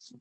Tes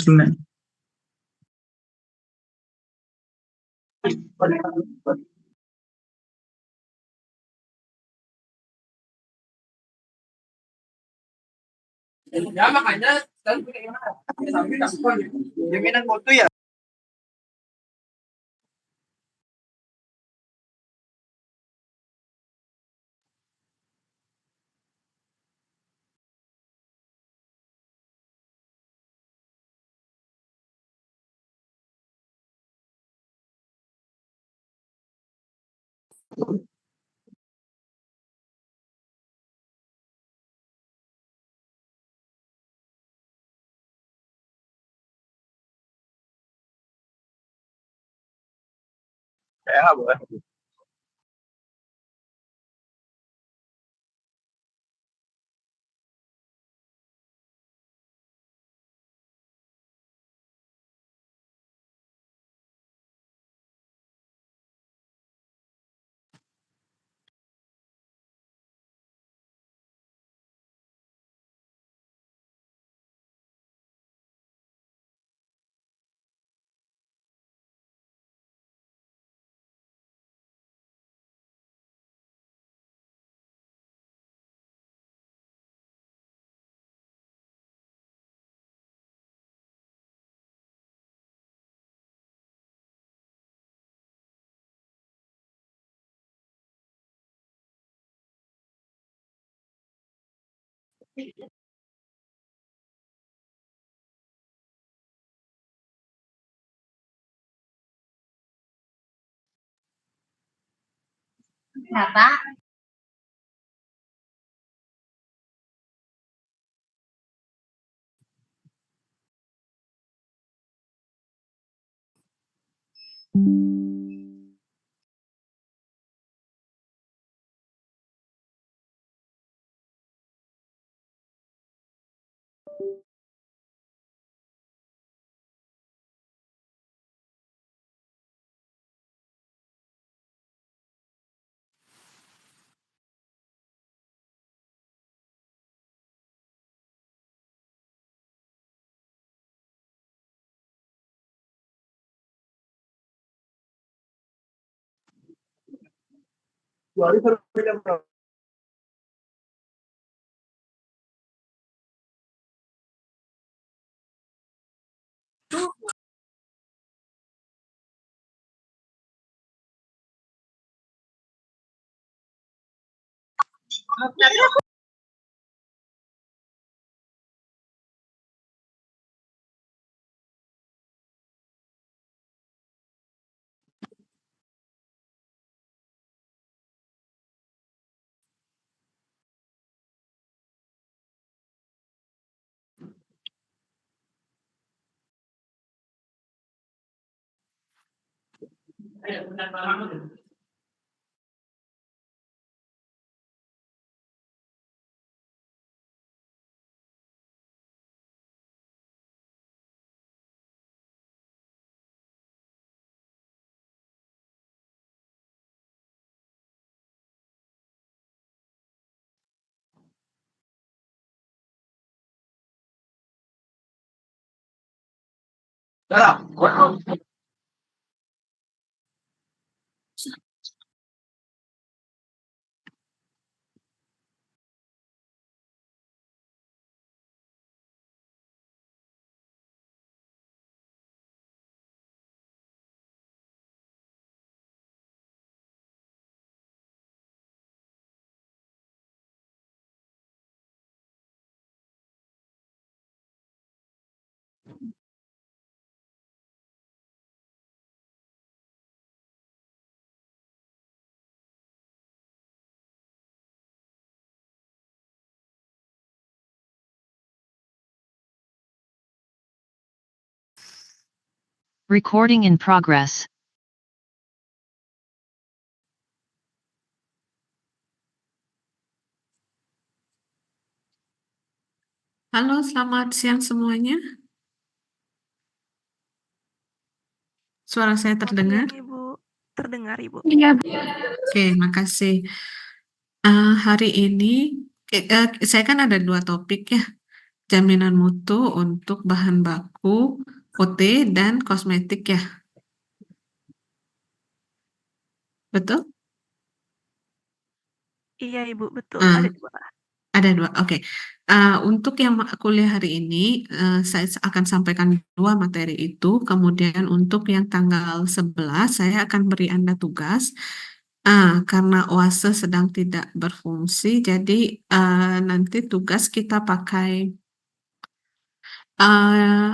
dulu nih. Ya makanya sekarang punya gimana? Sampai kasih jaminan mutu ya. Ya boleh. Kenapa? Dua hari berbeda berapa? Recording in progress. Halo, selamat siang semuanya. Suara saya terdengar? Siang, Ibu. Terdengar, Ibu. Iya. Oke, makasih. Hari ini saya kan ada dua topik ya, jaminan mutu untuk bahan baku, OT, dan kosmetik ya, betul? Iya, Ibu. Betul. Ah, Ada dua. ada dua, oke. Untuk yang kuliah hari ini, saya akan sampaikan dua materi itu. Kemudian untuk yang tanggal 11, saya akan beri Anda tugas. Karena OASE sedang tidak berfungsi, jadi nanti tugas kita pakai eh,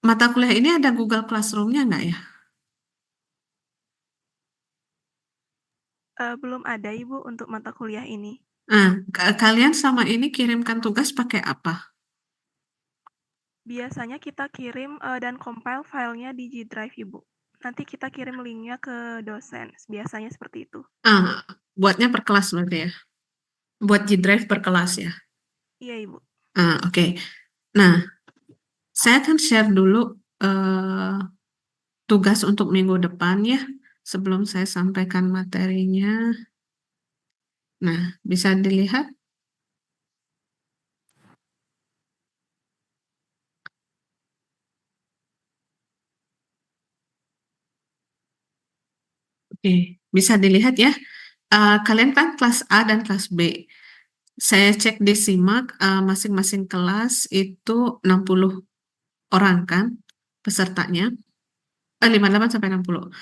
mata kuliah ini ada Google Classroom-nya nggak ya? Belum ada, Ibu, untuk mata kuliah ini. Kalian sama ini kirimkan tugas pakai apa? Biasanya kita kirim dan compile filenya di G Drive, Ibu. Nanti kita kirim linknya ke dosen. Biasanya seperti itu. Buatnya per kelas berarti ya? Buat G Drive per kelas ya? Iya, Ibu. Oke. Nah, saya akan share dulu eh, tugas untuk minggu depan ya, sebelum saya sampaikan materinya. Nah, bisa dilihat. Oke, bisa dilihat ya. Kalian kan kelas A dan kelas B. Saya cek di SIMAK, masing-masing kelas itu 60 orang kan pesertanya. 58 sampai 60.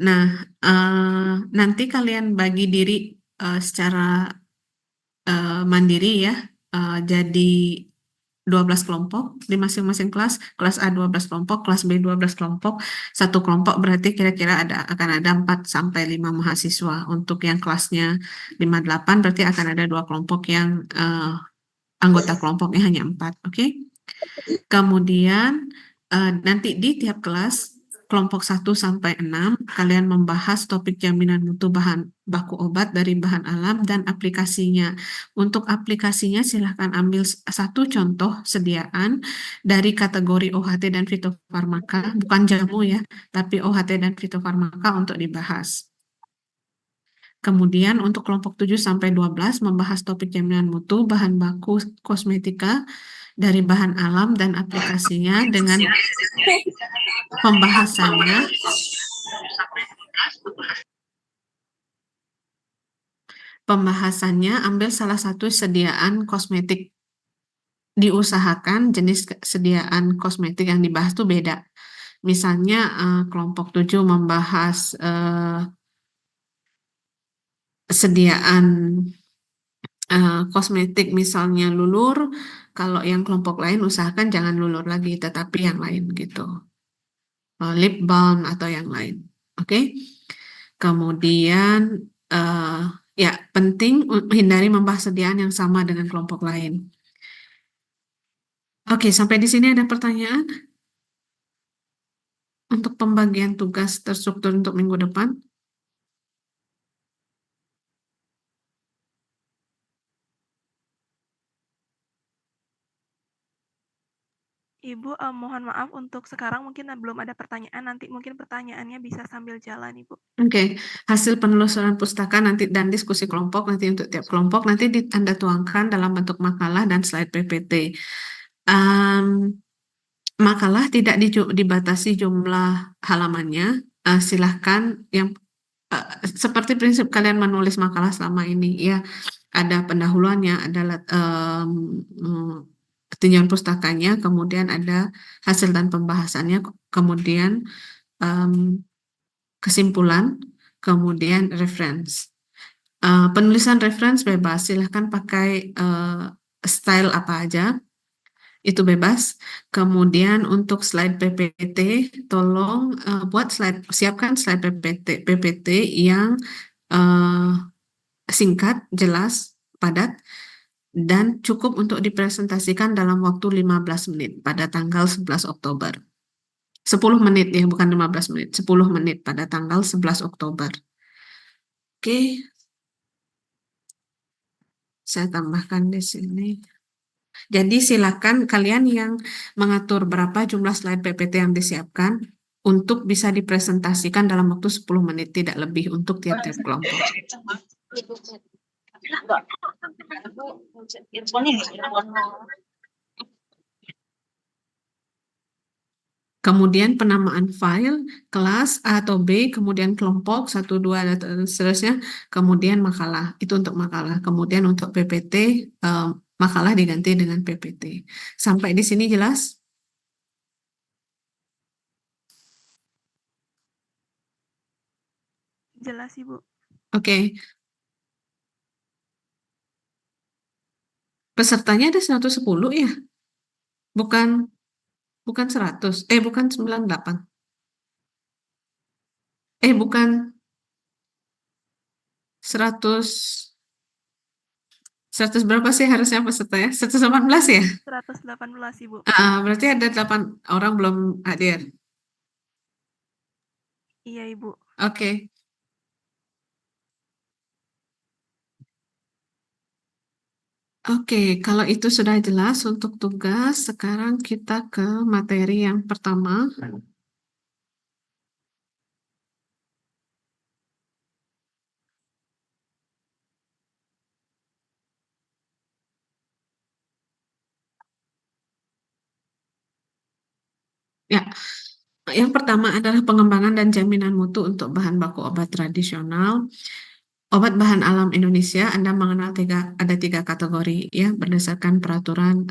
Nah, nanti kalian bagi diri secara mandiri ya, jadi 12 kelompok di masing-masing kelas. Kelas A 12 kelompok, kelas B 12 kelompok. Satu kelompok berarti kira-kira akan ada 4 sampai 5 mahasiswa. Untuk yang kelasnya 58 berarti akan ada dua kelompok yang anggota kelompoknya hanya 4, oke? Kemudian nanti di tiap kelas kelompok 1 sampai 6 kalian membahas topik jaminan mutu bahan baku obat dari bahan alam dan aplikasinya. Untuk aplikasinya silahkan ambil satu contoh sediaan dari kategori OHT dan fitofarmaka, bukan jamu ya, tapi OHT dan fitofarmaka untuk dibahas. Kemudian untuk kelompok 7 sampai 12 membahas topik jaminan mutu bahan baku kosmetika dari bahan alam dan aplikasinya dengan pembahasannya ambil salah satu sediaan kosmetik. Diusahakan jenis sediaan kosmetik yang dibahas itu beda. Misalnya kelompok 7 membahas sediaan kosmetik misalnya lulur, kalau yang kelompok lain usahakan jangan lulur lagi, tetapi yang lain gitu. Lip balm atau yang lain. Oke. Kemudian ya penting hindari membahas sediaan yang sama dengan kelompok lain. Oke, sampai di sini ada pertanyaan untuk pembagian tugas terstruktur untuk minggu depan. Ibu, mohon maaf untuk sekarang mungkin belum ada pertanyaan. Nanti mungkin pertanyaannya bisa sambil jalan, Ibu. Oke, hasil penelusuran pustaka nanti dan diskusi kelompok nanti untuk tiap kelompok nanti Anda tuangkan dalam bentuk makalah dan slide PPT. Makalah tidak dibatasi jumlah halamannya. Silahkan yang seperti prinsip kalian menulis makalah selama ini ya, ada pendahuluannya, ada tinjauan pustakanya, kemudian ada hasil dan pembahasannya, kemudian kesimpulan, kemudian reference. Penulisan reference bebas, silahkan pakai style apa aja, itu bebas. Kemudian untuk slide PPT, tolong siapkan slide PPT yang singkat, jelas, padat, dan cukup untuk dipresentasikan dalam waktu 15 menit pada tanggal 11 Oktober. 10 menit ya, bukan 15 menit, 10 menit pada tanggal 11 Oktober. Oke, saya tambahkan di sini. Jadi silakan kalian yang mengatur berapa jumlah slide PPT yang disiapkan untuk bisa dipresentasikan dalam waktu 10 menit, tidak lebih untuk tiap-tiap kelompok. Kemudian penamaan file, kelas A atau B, kemudian kelompok 1, 2, dan seterusnya, kemudian makalah, itu untuk makalah. Kemudian untuk PPT, makalah diganti dengan PPT. Sampai di sini jelas? Jelas, Ibu. Oke. Pesertanya ada 110 ya? Bukan 100, bukan 98. Bukan 100 berapa sih harusnya pesertanya? 118 ya? 118, Ibu. Berarti ada 8 orang belum hadir. Iya, Ibu. Oke. Oke, kalau itu sudah jelas untuk tugas, sekarang kita ke materi yang pertama. Ya, yang pertama adalah pengembangan dan jaminan mutu untuk bahan baku obat tradisional. Obat bahan alam Indonesia, Anda mengenal ada 3 kategori ya, berdasarkan peraturan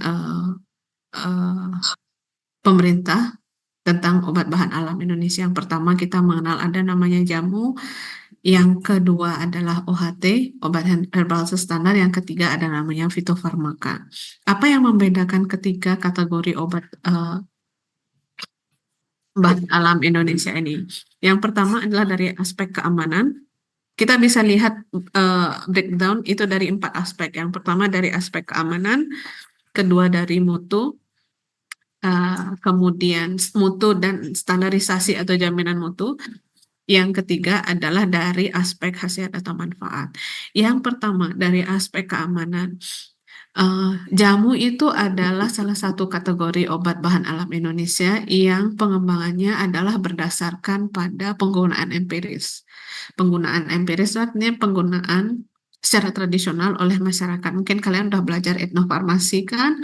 pemerintah tentang obat bahan alam Indonesia. Yang pertama kita mengenal ada namanya jamu, yang kedua adalah OHT, obat herbal standar, yang ketiga ada namanya fitofarmaka. Apa yang membedakan ketiga kategori obat bahan alam Indonesia ini? Yang pertama adalah dari aspek keamanan. Kita bisa lihat breakdown itu dari 4 aspek. Yang pertama dari aspek keamanan, kedua dari mutu, kemudian mutu dan standarisasi atau jaminan mutu. Yang ketiga adalah dari aspek khasiat atau manfaat. Yang pertama dari aspek keamanan. Jamu itu adalah salah satu kategori obat bahan alam Indonesia yang pengembangannya adalah berdasarkan pada penggunaan empiris. Penggunaan empiris artinya penggunaan secara tradisional oleh masyarakat. Mungkin kalian udah belajar etnofarmasi kan?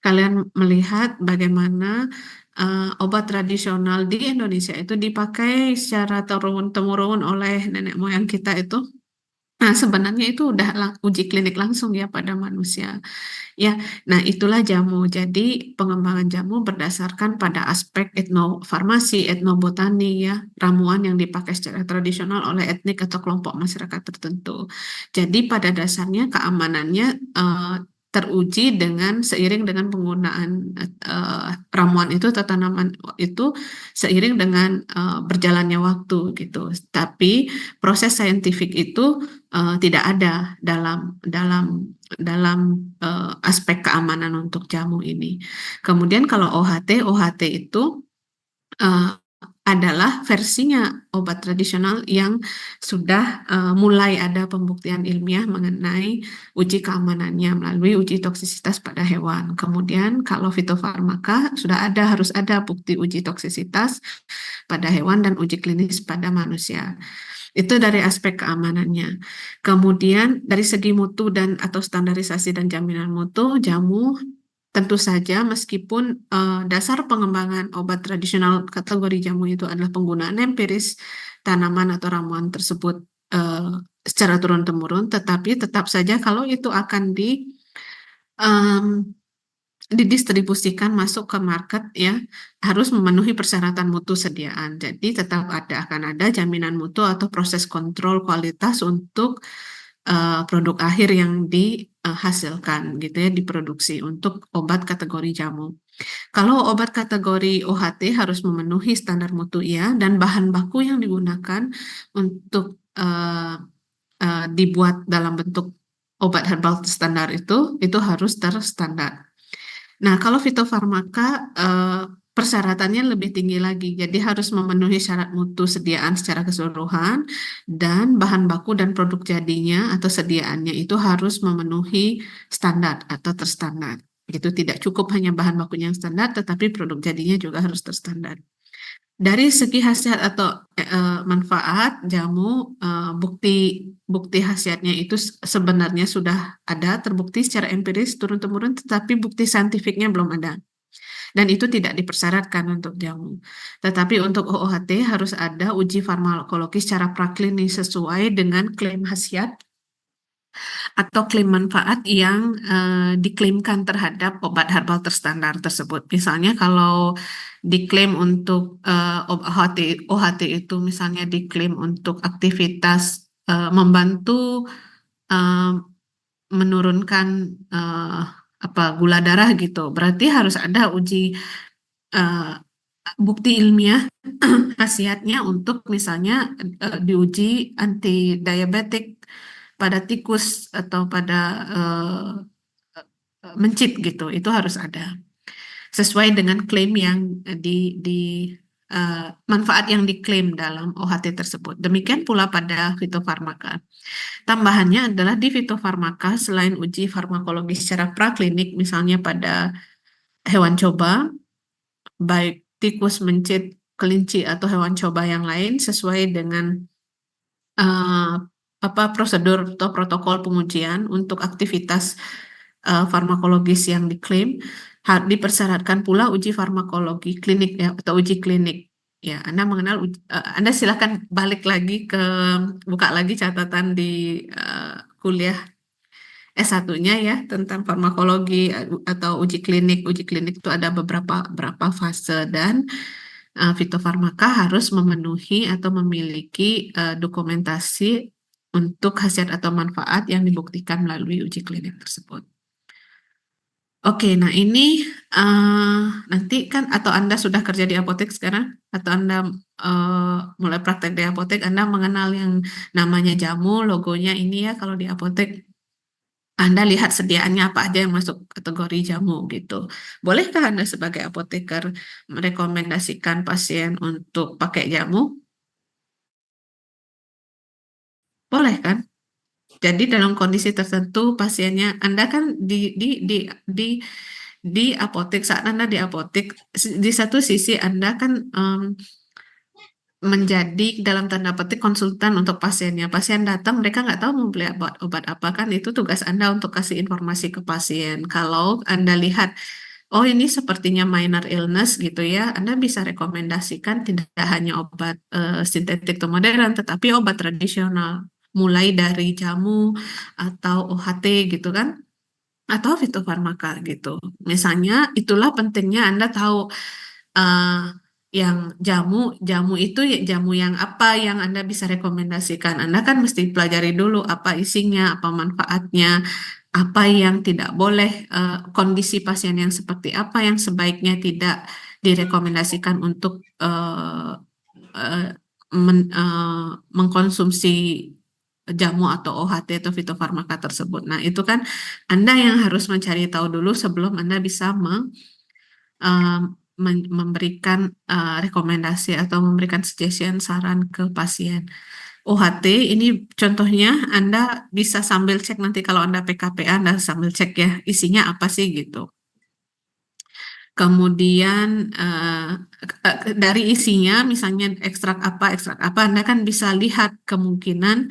Kalian melihat bagaimana obat tradisional di Indonesia itu dipakai secara turun-temurun oleh nenek moyang kita itu. Nah, sebenarnya itu udah uji klinik langsung ya pada manusia. Ya, nah itulah jamu. Jadi pengembangan jamu berdasarkan pada aspek etnofarmasi, etnobotani ya, ramuan yang dipakai secara tradisional oleh etnik atau kelompok masyarakat tertentu. Jadi pada dasarnya keamanannya teruji seiring dengan penggunaan ramuan itu atau tanaman itu seiring dengan berjalannya waktu gitu. Tapi proses saintifik itu tidak ada dalam aspek keamanan untuk jamu ini. Kemudian kalau OHT itu adalah versinya obat tradisional yang sudah mulai ada pembuktian ilmiah mengenai uji keamanannya melalui uji toksisitas pada hewan. Kemudian kalau fitofarmaka harus ada bukti uji toksisitas pada hewan dan uji klinis pada manusia. Itu dari aspek keamanannya. Kemudian dari segi mutu atau standarisasi dan jaminan mutu, jamu Tentu saja meskipun dasar pengembangan obat tradisional kategori jamu itu adalah penggunaan empiris tanaman atau ramuan tersebut secara turun-temurun, tetapi tetap saja kalau itu akan em, didistribusikan masuk ke market ya harus memenuhi persyaratan mutu sediaan. Jadi tetap akan ada jaminan mutu atau proses kontrol kualitas untuk produk akhir yang dihasilkan gitu ya, diproduksi untuk obat kategori jamu. Kalau obat kategori OHT harus memenuhi standar mutu ya, dan bahan baku yang digunakan untuk dibuat dalam bentuk obat herbal standar itu harus terstandar. Nah, kalau fitofarmaka persyaratannya lebih tinggi lagi. Jadi harus memenuhi syarat mutu sediaan secara keseluruhan dan bahan baku dan produk jadinya atau sediaannya itu harus memenuhi standar atau terstandar. Itu tidak cukup hanya bahan bakunya yang standar, tetapi produk jadinya juga harus terstandar. Dari segi khasiat atau manfaat jamu, bukti khasiatnya itu sebenarnya sudah ada terbukti secara empiris turun-temurun, tetapi bukti saintifiknya belum ada. Dan itu tidak dipersyaratkan untuk jamu. Tetapi untuk OOHT harus ada uji farmakologi secara praklinis sesuai dengan klaim khasiat atau klaim manfaat yang diklaimkan terhadap obat herbal terstandar tersebut. Misalnya kalau diklaim untuk OHT itu misalnya diklaim untuk aktivitas membantu menurunkan gula darah gitu. Berarti harus ada uji bukti ilmiah khasiatnya untuk misalnya diuji anti diabetik pada tikus atau pada mencit gitu, itu harus ada sesuai dengan klaim yang manfaat yang diklaim dalam OHT tersebut. Demikian pula pada fitofarmaka. Tambahannya adalah di fitofarmaka selain uji farmakologi secara praklinik, misalnya pada hewan coba, baik tikus, mencit, kelinci atau hewan coba yang lain sesuai dengan prosedur atau protokol pengujian untuk aktivitas farmakologis yang diklaim, dipersyaratkan pula uji farmakologi klinik ya atau uji klinik. Ya, Anda mengenal Anda silakan balik lagi buka lagi catatan di kuliah S1-nya ya tentang farmakologi atau uji klinik. Uji klinik itu ada beberapa fase dan fitofarmaka harus memenuhi atau memiliki dokumentasi untuk khasiat atau manfaat yang dibuktikan melalui uji klinik tersebut. Oke, nah ini nanti kan atau Anda sudah kerja di apotek sekarang atau Anda mulai praktek di apotek, Anda mengenal yang namanya jamu, logonya ini ya kalau di apotek Anda lihat sediaannya apa aja yang masuk kategori jamu gitu. Bolehkah Anda sebagai apoteker merekomendasikan pasien untuk pakai jamu? Boleh kan? Jadi dalam kondisi tertentu pasiennya Anda kan di apotek, saat Anda di apotek di satu sisi Anda kan menjadi dalam tanda petik konsultan untuk pasiennya. Pasien datang mereka nggak tahu mau beli obat apa, kan itu tugas Anda untuk kasih informasi ke pasien. Kalau Anda lihat oh ini sepertinya minor illness gitu ya, Anda bisa rekomendasikan tidak hanya obat sintetik atau modern, tetapi obat tradisional, mulai dari jamu atau OHT gitu kan, atau fitofarmaka gitu. Misalnya itulah pentingnya Anda tahu yang jamu itu jamu yang apa yang Anda bisa rekomendasikan. Anda kan mesti pelajari dulu apa isinya, apa manfaatnya, apa yang tidak boleh, kondisi pasien yang seperti apa yang sebaiknya tidak direkomendasikan untuk mengkonsumsi jamu atau OHT atau fitofarmaka tersebut. Nah, itu kan Anda yang harus mencari tahu dulu sebelum Anda bisa memberikan rekomendasi atau memberikan suggestion saran ke pasien. OHT ini contohnya Anda bisa sambil cek nanti kalau Anda PKPA Anda sambil cek ya isinya apa sih gitu. Kemudian dari isinya misalnya ekstrak apa Anda kan bisa lihat kemungkinan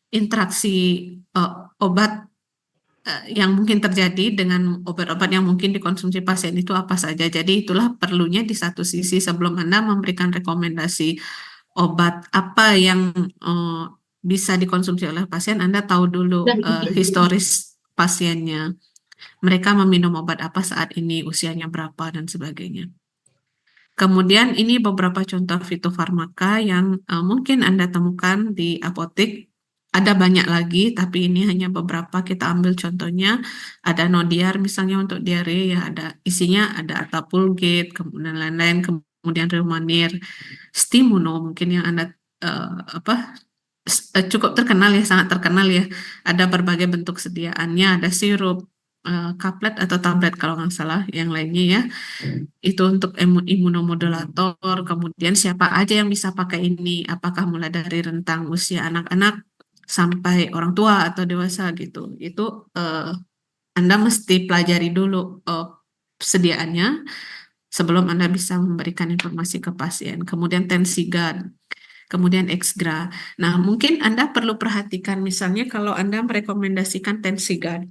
interaksi obat yang mungkin terjadi dengan obat-obat yang mungkin dikonsumsi pasien itu apa saja. Jadi itulah perlunya di satu sisi sebelum Anda memberikan rekomendasi obat apa yang bisa dikonsumsi oleh pasien, Anda tahu dulu historis pasiennya. Mereka meminum obat apa saat ini, usianya berapa, dan sebagainya. Kemudian ini beberapa contoh fitofarmaka yang mungkin Anda temukan di apotek. Ada banyak lagi, tapi ini hanya beberapa kita ambil contohnya. Ada Nodiar misalnya untuk diare, ya ada isinya ada Atapulgate, kemudian lain-lain, kemudian Reumanir, Stimuno mungkin yang Anda cukup terkenal ya, sangat terkenal ya. Ada berbagai bentuk sediaannya, ada sirup, kaplet atau tablet kalau nggak salah, yang lainnya ya. Itu untuk imunomodulator. Kemudian siapa aja yang bisa pakai ini? Apakah mulai dari rentang usia anak-anak sampai orang tua atau dewasa gitu? Itu Anda mesti pelajari dulu sediaannya sebelum Anda bisa memberikan informasi ke pasien. Kemudian Tensigan, kemudian Exgra. Nah, mungkin Anda perlu perhatikan misalnya kalau Anda merekomendasikan Tensigan.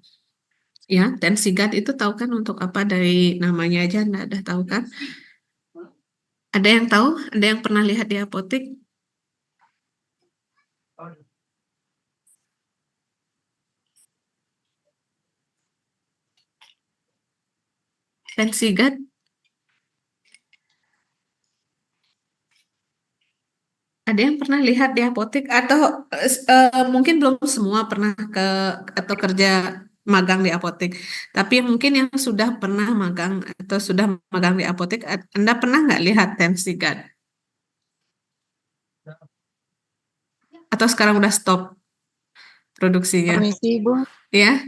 Ya, Tensigan itu tahu kan untuk apa, dari namanya aja Anda udah tahu kan? Ada yang tahu? Ada yang pernah lihat di apotek? Tensigan? Ada yang pernah lihat di apotek atau mungkin belum semua pernah atau kerja magang di apotek. Tapi mungkin yang sudah pernah magang atau sudah magang di apotek, Anda pernah nggak lihat Tensigan? Atau sekarang udah stop produksinya? Permisi, Bu. Ya?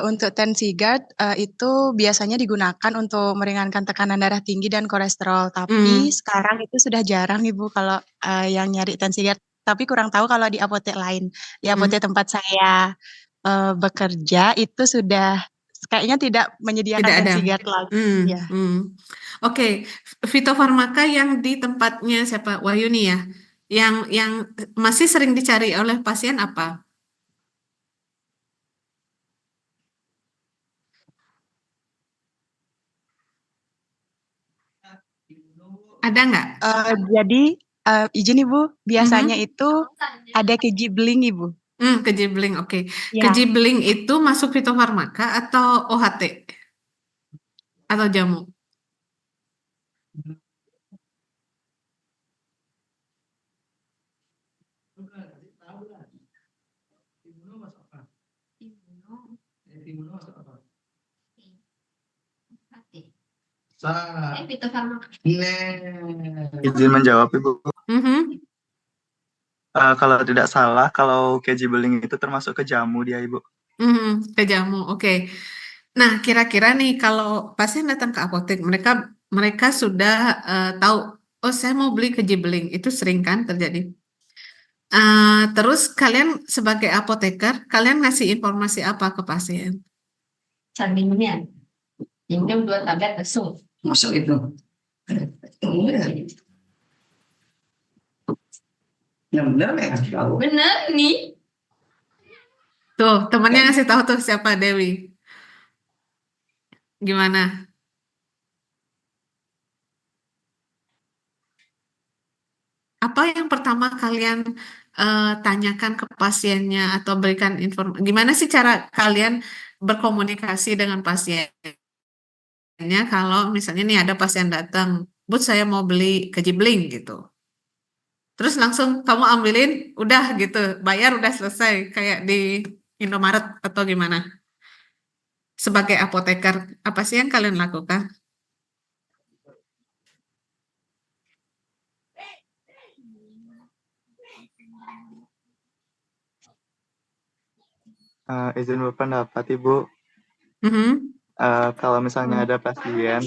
Untuk Tensigat itu biasanya digunakan untuk meringankan tekanan darah tinggi dan kolesterol. Tapi sekarang itu sudah jarang, Ibu, kalau yang nyari Tensigat. Tapi kurang tahu kalau di apotek lain. Di apotek tempat saya bekerja itu sudah kayaknya tidak menyediakan Tidak ada. Tensigat lagi. Ya. Oke, fitofarmaka yang di tempatnya siapa? Wahyuni ya. Yang masih sering dicari oleh pasien apa? Ada nggak? Jadi izin Ibu, biasanya itu ada kejibling Ibu. Kejibling, oke. Ya. Kejibling itu masuk fitofarmaka atau OHT? Atau jamu? Izin menjawab, Ibu. Mhm. Kalau tidak salah, kalau keji beling itu termasuk ke jamu dia, Ibu. Ke jamu, oke. Nah, kira-kira nih kalau pasien datang ke apotek, mereka sudah tahu, oh saya mau beli kejibling, itu sering kan terjadi. Terus kalian sebagai apoteker, kalian ngasih informasi apa ke pasien? Minumnya, minum 2 tablet langsung. Masuk itu. Yang benar ya? Benar nih. Tuh, temannya ngasih tahu tuh siapa, Dewi. Gimana? Apa yang pertama kalian tanyakan ke pasiennya atau berikan informasi? Gimana sih cara kalian berkomunikasi dengan pasiennya kalau misalnya nih ada pasien datang, Bu saya mau beli kejibling gitu. Terus langsung kamu ambilin, udah gitu, bayar udah selesai kayak di Indomaret atau gimana? Sebagai apoteker, apa sih yang kalian lakukan? Izin berpendapat, Ibu. Kalau misalnya ada pasien,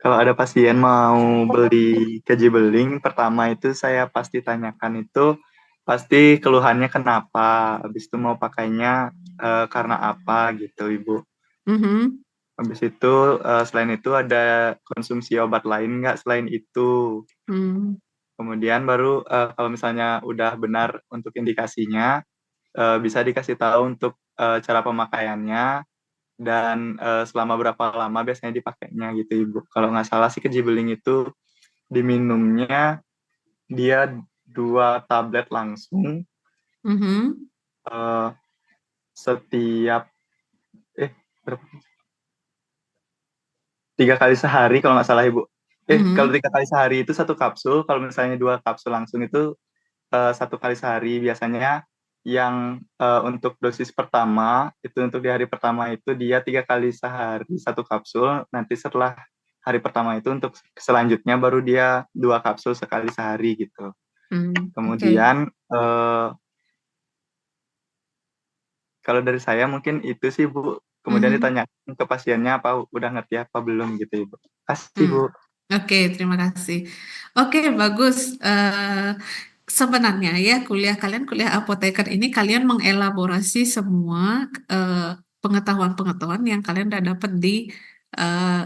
kalau ada pasien mau beli kejibeling, pertama itu saya pasti tanyakan itu pasti keluhannya kenapa, habis itu mau pakainya karena apa gitu, Ibu. Habis itu selain itu ada konsumsi obat lain nggak selain itu. Kemudian baru kalau misalnya udah benar untuk indikasinya, bisa dikasih tahu untuk cara pemakaiannya dan selama berapa lama biasanya dipakainya gitu Ibu. Kalau nggak salah sih keji beling itu diminumnya dia 2 tablet langsung Mhm. setiap berapa? 3 kali sehari kalau nggak salah Ibu. Kalau 3 kali sehari itu 1 kapsul, kalau misalnya 2 kapsul langsung itu 1 kali sehari. Biasanya yang untuk dosis pertama, itu untuk di hari pertama itu dia 3 kali sehari 1 kapsul, nanti setelah hari pertama itu untuk selanjutnya baru dia 2 kapsul sekali sehari gitu. Oke. Kemudian kalau dari saya mungkin itu sih Bu. Kemudian ditanya ke pasiennya apa udah ngerti apa belum gitu Ibu. Kasih Bu. Oke, terima kasih. Oke, bagus. Sebenarnya ya kalian kuliah apoteker ini kalian mengelaborasi semua pengetahuan-pengetahuan yang kalian udah dapat di eh,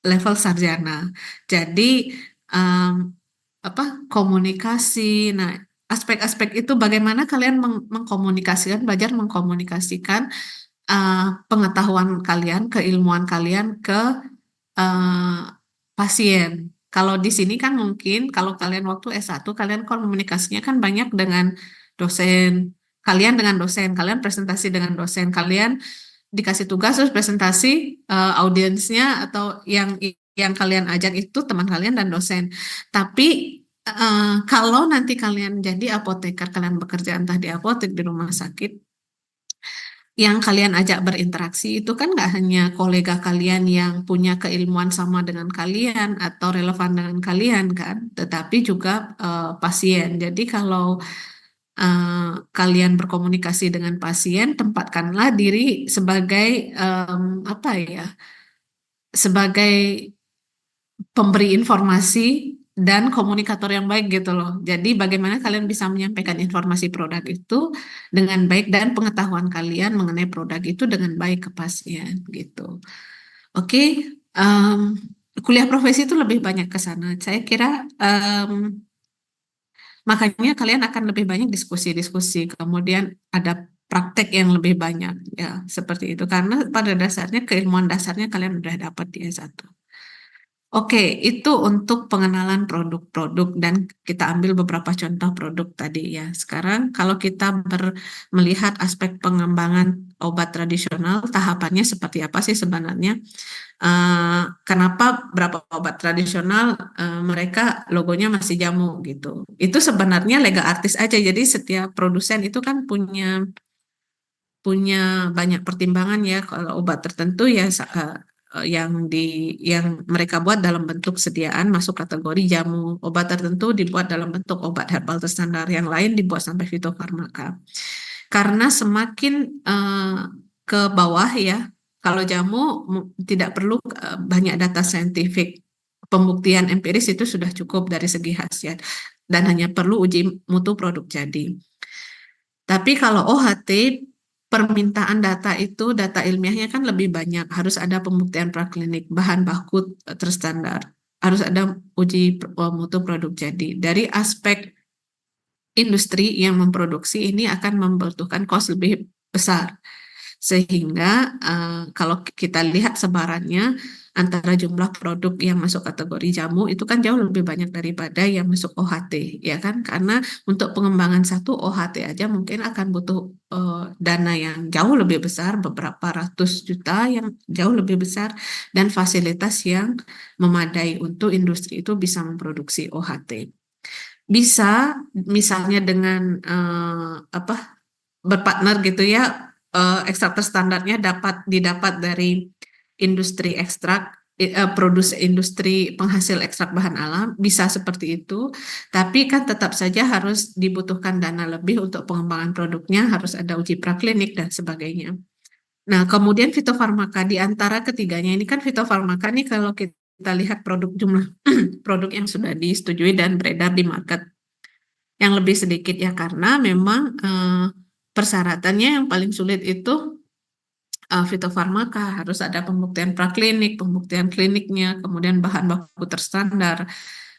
level sarjana. Jadi komunikasi. Nah, aspek-aspek itu bagaimana kalian belajar mengkomunikasikan pengetahuan kalian, keilmuan kalian ke eh, pasien. Kalau di sini kan mungkin kalau kalian waktu S1 kalian komunikasinya kan banyak dengan dosen. Kalian presentasi dengan dosen, kalian dikasih tugas terus presentasi audiensnya atau yang kalian ajak itu teman kalian dan dosen. Tapi kalau nanti kalian jadi apoteker, kalian bekerja entah di apotek, di rumah sakit, yang kalian ajak berinteraksi itu kan nggak hanya kolega kalian yang punya keilmuan sama dengan kalian atau relevan dengan kalian kan, tetapi juga pasien. Jadi kalau kalian berkomunikasi dengan pasien, tempatkanlah diri sebagai apa ya, sebagai pemberi informasi dan komunikator yang baik gitu loh. Jadi bagaimana kalian bisa menyampaikan informasi produk itu dengan baik dan pengetahuan kalian mengenai produk itu dengan baik ke pasien gitu. Oke, kuliah profesi itu lebih banyak ke sana. Saya kira makanya kalian akan lebih banyak diskusi-diskusi, kemudian ada praktek yang lebih banyak ya seperti itu karena pada dasarnya keilmuan dasarnya kalian udah dapat di S1. Oke, itu untuk pengenalan produk-produk dan kita ambil beberapa contoh produk tadi ya. Sekarang kalau kita melihat aspek pengembangan obat tradisional, tahapannya seperti apa sih sebenarnya? Kenapa berapa obat tradisional mereka logonya masih jamu gitu? Itu sebenarnya lega artis aja. Jadi setiap produsen itu kan punya banyak pertimbangan ya. Kalau obat tertentu ya yang mereka buat dalam bentuk sediaan masuk kategori jamu. Obat tertentu dibuat dalam bentuk obat herbal terstandar, yang lain dibuat sampai fitofarmaka. Karena semakin ke bawah ya, kalau jamu tidak perlu banyak data saintifik. Pembuktian empiris itu sudah cukup dari segi khasiat dan hanya perlu uji mutu produk jadi. Tapi kalau OHT, permintaan data itu, data ilmiahnya kan lebih banyak. Harus ada pembuktian praklinik, bahan baku terstandar. Harus ada uji mutu produk jadi. Dari aspek industri yang memproduksi ini akan membutuhkan cost lebih besar. Sehingga kalau kita lihat sebarannya antara jumlah produk yang masuk kategori jamu itu kan jauh lebih banyak daripada yang masuk OHT, ya kan? Karena untuk pengembangan satu OHT aja mungkin akan butuh dana yang jauh lebih besar, beberapa ratus juta yang jauh lebih besar, dan fasilitas yang memadai untuk industri itu bisa memproduksi OHT. Bisa misalnya dengan berpartner gitu ya. Ekstrak terstandarnya didapat dari industri ekstrak, industri penghasil ekstrak bahan alam, bisa seperti itu. Tapi kan tetap saja harus dibutuhkan dana lebih untuk pengembangan produknya, harus ada uji praklinik dan sebagainya. Nah, kemudian fitofarmaka di antara ketiganya ini kan fitofarmaka nih kalau kita lihat jumlah produk yang sudah disetujui dan beredar di market yang lebih sedikit ya karena memang persyaratannya yang paling sulit itu fitofarmaka, harus ada pembuktian praklinik, pembuktian kliniknya, kemudian bahan baku terstandar.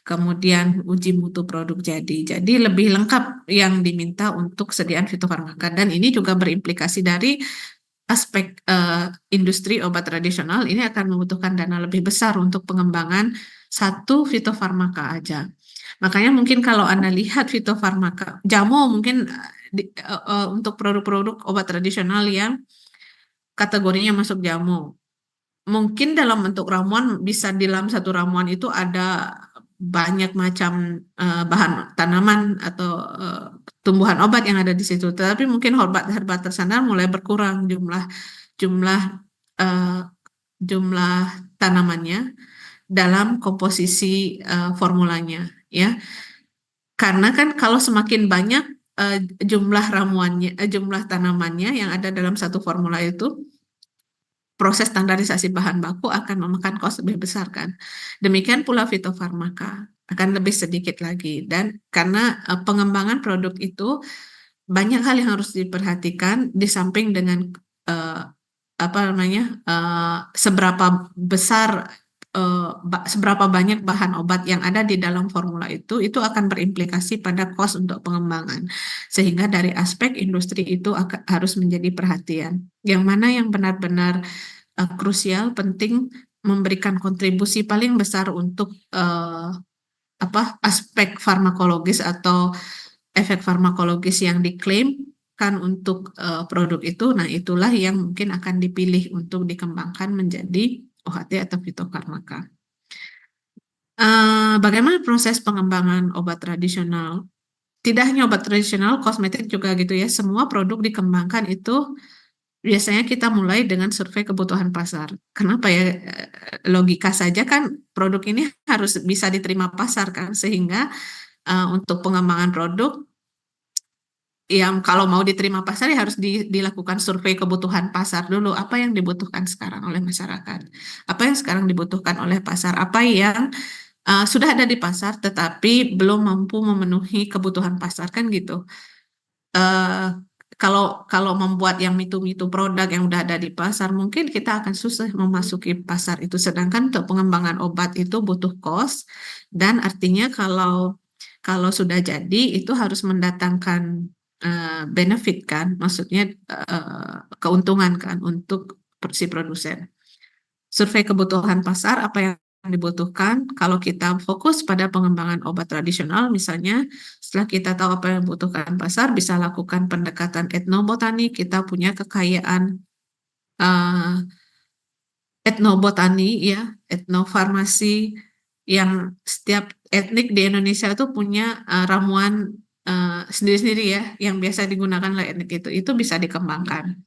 kemudian uji mutu produk jadi. Jadi lebih lengkap yang diminta untuk sediaan fitofarmaka, dan ini juga berimplikasi dari aspek industri obat tradisional ini akan membutuhkan dana lebih besar untuk pengembangan satu fitofarmaka aja. Makanya mungkin kalau Anda lihat fitofarmaka, jamu mungkin untuk produk-produk obat tradisional yang kategorinya masuk jamu. Mungkin dalam bentuk ramuan, bisa di dalam satu ramuan itu ada banyak macam bahan tanaman atau tumbuhan obat yang ada di situ. Tetapi mungkin obat-obat tersana mulai berkurang jumlah jumlah tanamannya dalam komposisi formulanya, ya. Karena kan kalau semakin banyak jumlah ramuannya, jumlah tanamannya yang ada dalam satu formula itu, proses standarisasi bahan baku akan memakan kos lebih besar kan. Demikian pula fitofarmaka akan lebih sedikit lagi, dan karena pengembangan produk itu banyak hal yang harus diperhatikan di samping dengan seberapa besar seberapa banyak bahan obat yang ada di dalam formula itu akan berimplikasi pada kos untuk pengembangan, sehingga dari aspek industri itu harus menjadi perhatian yang mana yang benar-benar krusial, penting, memberikan kontribusi paling besar untuk aspek farmakologis atau efek farmakologis yang diklaim kan untuk produk itu. Nah, itulah yang mungkin akan dipilih untuk dikembangkan menjadi OHT atau fitofarmaka. Bagaimana proses pengembangan obat tradisional? Tidak hanya obat tradisional, kosmetik juga gitu ya. Semua produk dikembangkan itu biasanya kita mulai dengan survei kebutuhan pasar. Kenapa ya? Logika saja kan produk ini harus bisa diterima pasar kan, sehingga untuk pengembangan produk yang kalau mau diterima pasar ya harus dilakukan survei kebutuhan pasar dulu. Apa yang dibutuhkan sekarang oleh masyarakat? Apa yang sekarang dibutuhkan oleh pasar? Apa yang sudah ada di pasar tetapi belum mampu memenuhi kebutuhan pasar kan gitu. Kalau membuat yang mitu-mitu produk yang udah ada di pasar, mungkin kita akan susah memasuki pasar itu. Sedangkan untuk pengembangan obat itu butuh kos, dan artinya kalau sudah jadi itu harus mendatangkan benefit kan, maksudnya keuntungan kan untuk si produsen. Survei kebutuhan pasar, apa yang dibutuhkan. Kalau kita fokus pada pengembangan obat tradisional, misalnya setelah kita tahu apa yang dibutuhkan pasar, bisa lakukan pendekatan etnobotanik. Kita punya kekayaan etnobotani ya, etnofarmasi, yang setiap etnik di Indonesia itu punya ramuan sendiri-sendiri ya, yang biasa digunakan oleh etnik itu bisa dikembangkan.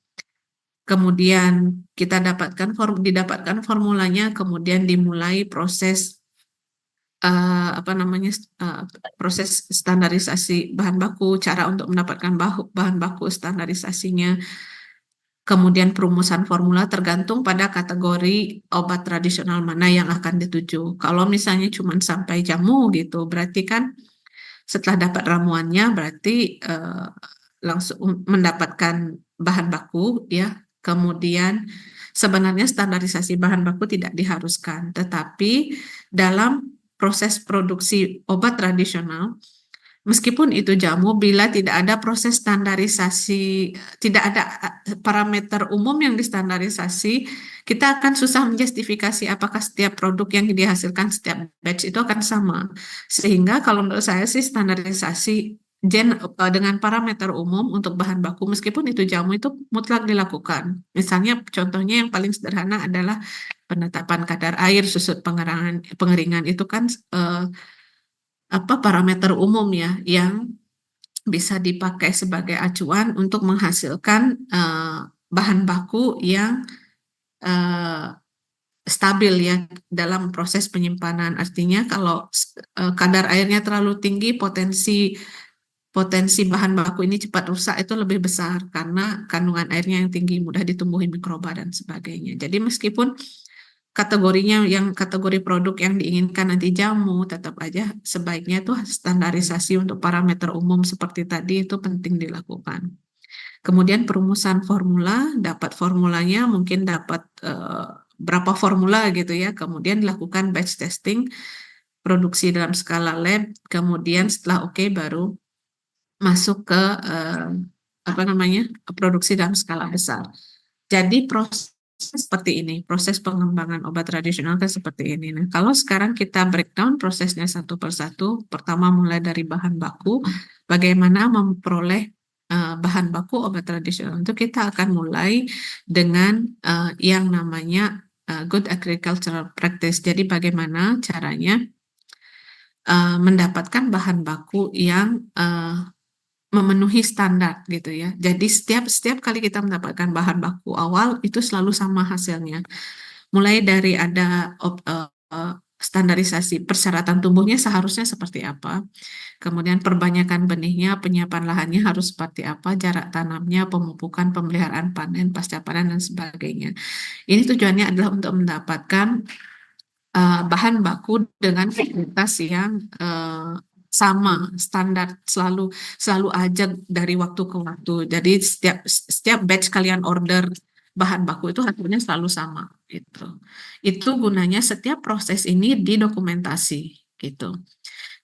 Kemudian kita didapatkan formulanya, kemudian dimulai proses proses standarisasi bahan baku, cara untuk mendapatkan bahan baku, standarisasinya, kemudian perumusan formula tergantung pada kategori obat tradisional mana yang akan dituju. Kalau misalnya cuma sampai jamu gitu, berarti kan setelah dapat ramuannya berarti langsung mendapatkan bahan baku ya. Kemudian sebenarnya standarisasi bahan baku tidak diharuskan, tetapi dalam proses produksi obat tradisional, meskipun itu jamu, bila tidak ada proses standarisasi, tidak ada parameter umum yang distandarisasi, kita akan susah menjustifikasi apakah setiap produk yang dihasilkan setiap batch itu akan sama. Sehingga kalau menurut saya sih standarisasi dengan parameter umum untuk bahan baku, meskipun itu jamu, itu mutlak dilakukan. Misalnya contohnya yang paling sederhana adalah penetapan kadar air, susut pengeringan itu kan parameter umum ya yang bisa dipakai sebagai acuan untuk menghasilkan bahan baku yang stabil ya dalam proses penyimpanan. Artinya kalau kadar airnya terlalu tinggi, potensi bahan baku ini cepat rusak itu lebih besar karena kandungan airnya yang tinggi, mudah ditumbuhi mikroba dan sebagainya. Jadi meskipun kategorinya yang kategori produk yang diinginkan nanti jamu, tetap aja sebaiknya tuh standarisasi untuk parameter umum seperti tadi itu penting dilakukan. Kemudian perumusan formula, dapat formulanya, mungkin dapat berapa formula gitu ya, kemudian dilakukan batch testing produksi dalam skala lab, kemudian setelah oke baru masuk ke produksi dalam skala besar. Jadi proses seperti ini, proses pengembangan obat tradisional kan seperti ini. Nah, kalau sekarang kita breakdown prosesnya satu persatu, pertama mulai dari bahan baku, bagaimana memperoleh bahan baku obat tradisional. Itu kita akan mulai dengan yang namanya good agricultural practice. Jadi bagaimana caranya mendapatkan bahan baku yang memenuhi standar gitu ya. Jadi setiap kali kita mendapatkan bahan baku awal itu selalu sama hasilnya. Mulai dari ada standarisasi persyaratan tumbuhnya seharusnya seperti apa, kemudian perbanyakan benihnya, penyiapan lahannya harus seperti apa, jarak tanamnya, pemupukan, pemeliharaan panen, pasca panen dan sebagainya. Ini tujuannya adalah untuk mendapatkan bahan baku dengan kualitas yang sama standar selalu aja dari waktu ke waktu. Jadi setiap batch kalian order bahan baku itu hasilnya selalu sama gitu. Itu gunanya setiap proses ini didokumentasi gitu.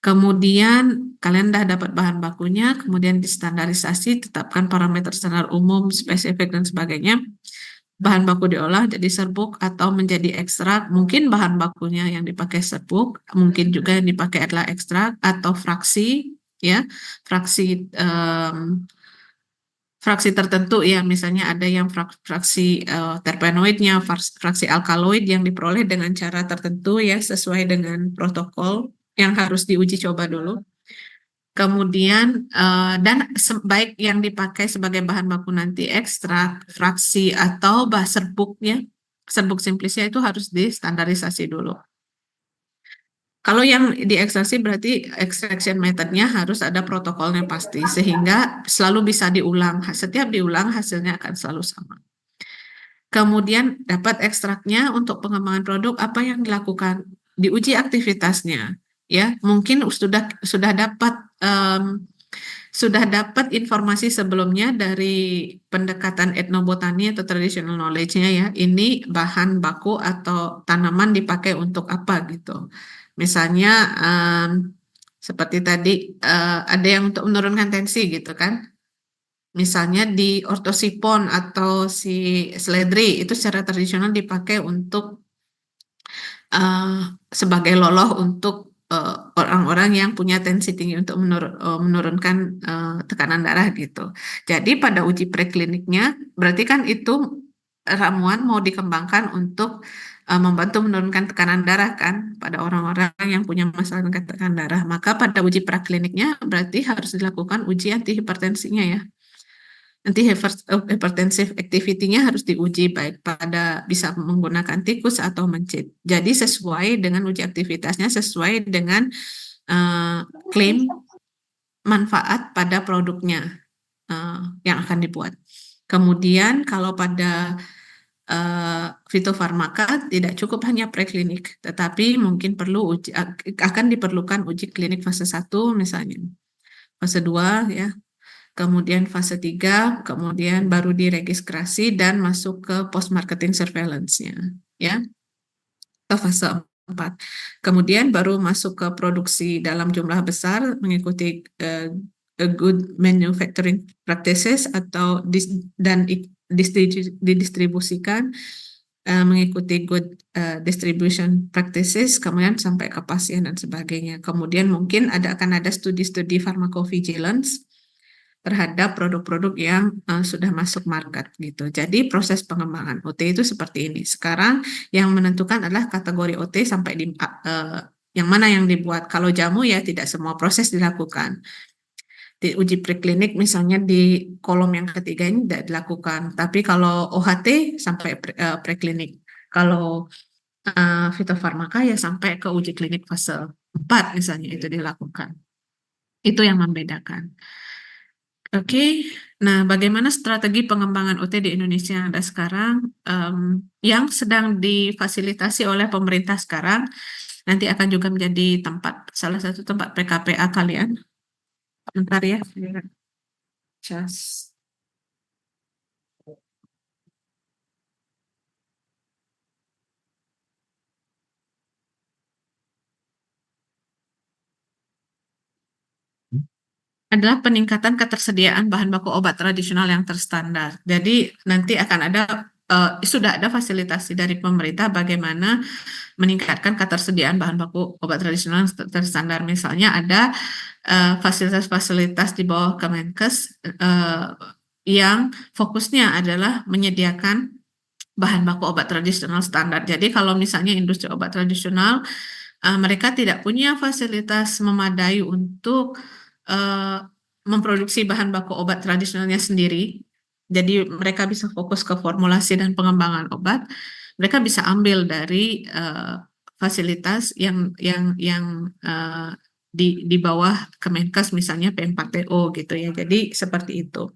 Kemudian kalian dah dapat bahan bakunya, kemudian distandarisasi, tetapkan parameter standar umum, spesifik dan sebagainya. Bahan baku diolah jadi serbuk atau menjadi ekstrak. Mungkin bahan bakunya yang dipakai serbuk, mungkin juga yang dipakai adalah ekstrak atau fraksi, ya, fraksi tertentu ya, misalnya ada yang fraksi terpenoidnya, fraksi alkaloid yang diperoleh dengan cara tertentu ya, sesuai dengan protokol yang harus diuji coba dulu. Kemudian dan baik yang dipakai sebagai bahan baku nanti ekstrak, fraksi atau serbuknya, serbuk simplisnya itu harus distandarisasi dulu. Kalau yang diekstraksi berarti extraction methodnya harus ada protokolnya pasti sehingga selalu bisa diulang. Setiap diulang hasilnya akan selalu sama. Kemudian dapat ekstraknya untuk pengembangan produk apa yang dilakukan, diuji aktivitasnya, ya mungkin sudah dapat informasi sebelumnya dari pendekatan etnobotani atau traditional knowledge-nya ya, ini bahan baku atau tanaman dipakai untuk apa gitu. Misalnya seperti tadi ada yang untuk menurunkan tensi gitu kan. Misalnya di ortosipon atau si seledri itu secara tradisional dipakai untuk sebagai loloh untuk orang-orang yang punya tensi tinggi untuk menurunkan tekanan darah gitu. Jadi pada uji prekliniknya berarti kan itu ramuan mau dikembangkan untuk membantu menurunkan tekanan darah kan pada orang-orang yang punya masalah dengan tekanan darah. Maka pada uji prekliniknya berarti harus dilakukan uji antihipertensinya ya. Nanti hypertensive activity-nya harus diuji baik pada bisa menggunakan tikus atau mencit. Jadi sesuai dengan uji aktivitasnya, sesuai dengan klaim manfaat pada produknya yang akan dibuat. Kemudian kalau pada fitofarmaka tidak cukup hanya preklinik, tetapi mungkin akan diperlukan uji klinik fase 1 misalnya. Fase 2 ya. Kemudian fase 3, kemudian baru diregistrasi dan masuk ke post-marketing surveillance-nya, ya, ke fase 4. Kemudian baru masuk ke produksi dalam jumlah besar, mengikuti good manufacturing practices atau didistribusikan, mengikuti good distribution practices, kemudian sampai ke pasien dan sebagainya. Kemudian mungkin akan ada studi-studi pharmacovigilance terhadap produk-produk yang sudah masuk market gitu. Jadi proses pengembangan OT itu seperti ini. Sekarang yang menentukan adalah kategori OT sampai di yang mana yang dibuat. Kalau jamu ya tidak semua proses dilakukan. Di uji preklinik misalnya di kolom yang ketiga ini tidak dilakukan. Tapi kalau OHT sampai preklinik. Kalau fitofarmaka ya sampai ke uji klinik fase 4 misalnya itu dilakukan. Itu yang membedakan. Oke, nah bagaimana strategi pengembangan OT di Indonesia yang ada sekarang yang sedang difasilitasi oleh pemerintah sekarang nanti akan juga menjadi salah satu tempat PKPA kalian. Bentar ya, just. adalah peningkatan ketersediaan bahan baku obat tradisional yang terstandar. Jadi nanti akan ada sudah ada fasilitasi dari pemerintah bagaimana meningkatkan ketersediaan bahan baku obat tradisional yang terstandar. Misalnya ada fasilitas-fasilitas di bawah Kemenkes yang fokusnya adalah menyediakan bahan baku obat tradisional standar. Jadi kalau misalnya industri obat tradisional mereka tidak punya fasilitas memadai untuk memproduksi bahan baku obat tradisionalnya sendiri. Jadi mereka bisa fokus ke formulasi dan pengembangan obat. Mereka bisa ambil dari fasilitas yang di bawah Kemenkes, misalnya P4TO gitu ya. Jadi seperti itu.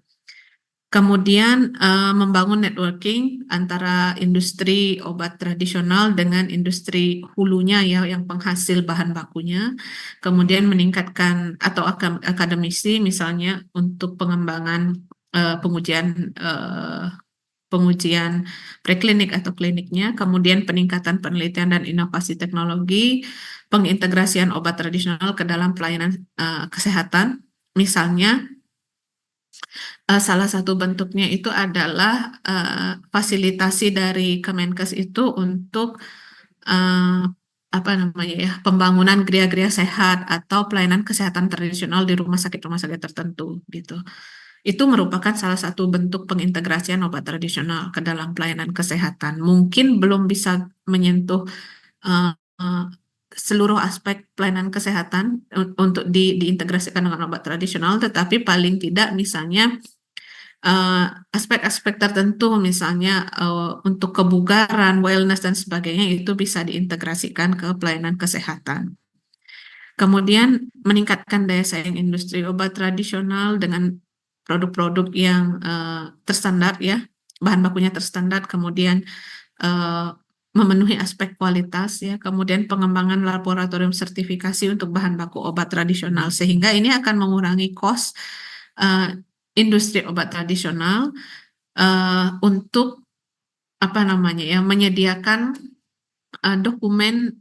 Kemudian membangun networking antara industri obat tradisional dengan industri hulunya ya yang penghasil bahan bakunya. Kemudian meningkatkan atau akademisi misalnya untuk pengembangan pengujian preklinik atau kliniknya, kemudian peningkatan penelitian dan inovasi teknologi, pengintegrasian obat tradisional ke dalam pelayanan kesehatan. Misalnya salah satu bentuknya itu adalah fasilitasi dari Kemenkes itu untuk apa namanya ya, pembangunan geria-geria sehat atau pelayanan kesehatan tradisional di rumah sakit tertentu gitu. Itu merupakan salah satu bentuk pengintegrasian obat tradisional ke dalam pelayanan kesehatan. Mungkin belum bisa menyentuh seluruh aspek pelayanan kesehatan untuk diintegrasikan dengan obat tradisional, tetapi paling tidak misalnya aspek-aspek tertentu misalnya untuk kebugaran, wellness dan sebagainya itu bisa diintegrasikan ke pelayanan kesehatan. Kemudian meningkatkan daya saing industri obat tradisional dengan produk-produk yang terstandar ya, bahan bakunya terstandar, kemudian memenuhi aspek kualitas ya, kemudian pengembangan laboratorium sertifikasi untuk bahan baku obat tradisional sehingga ini akan mengurangi cost industri obat tradisional untuk apa namanya ya menyediakan dokumen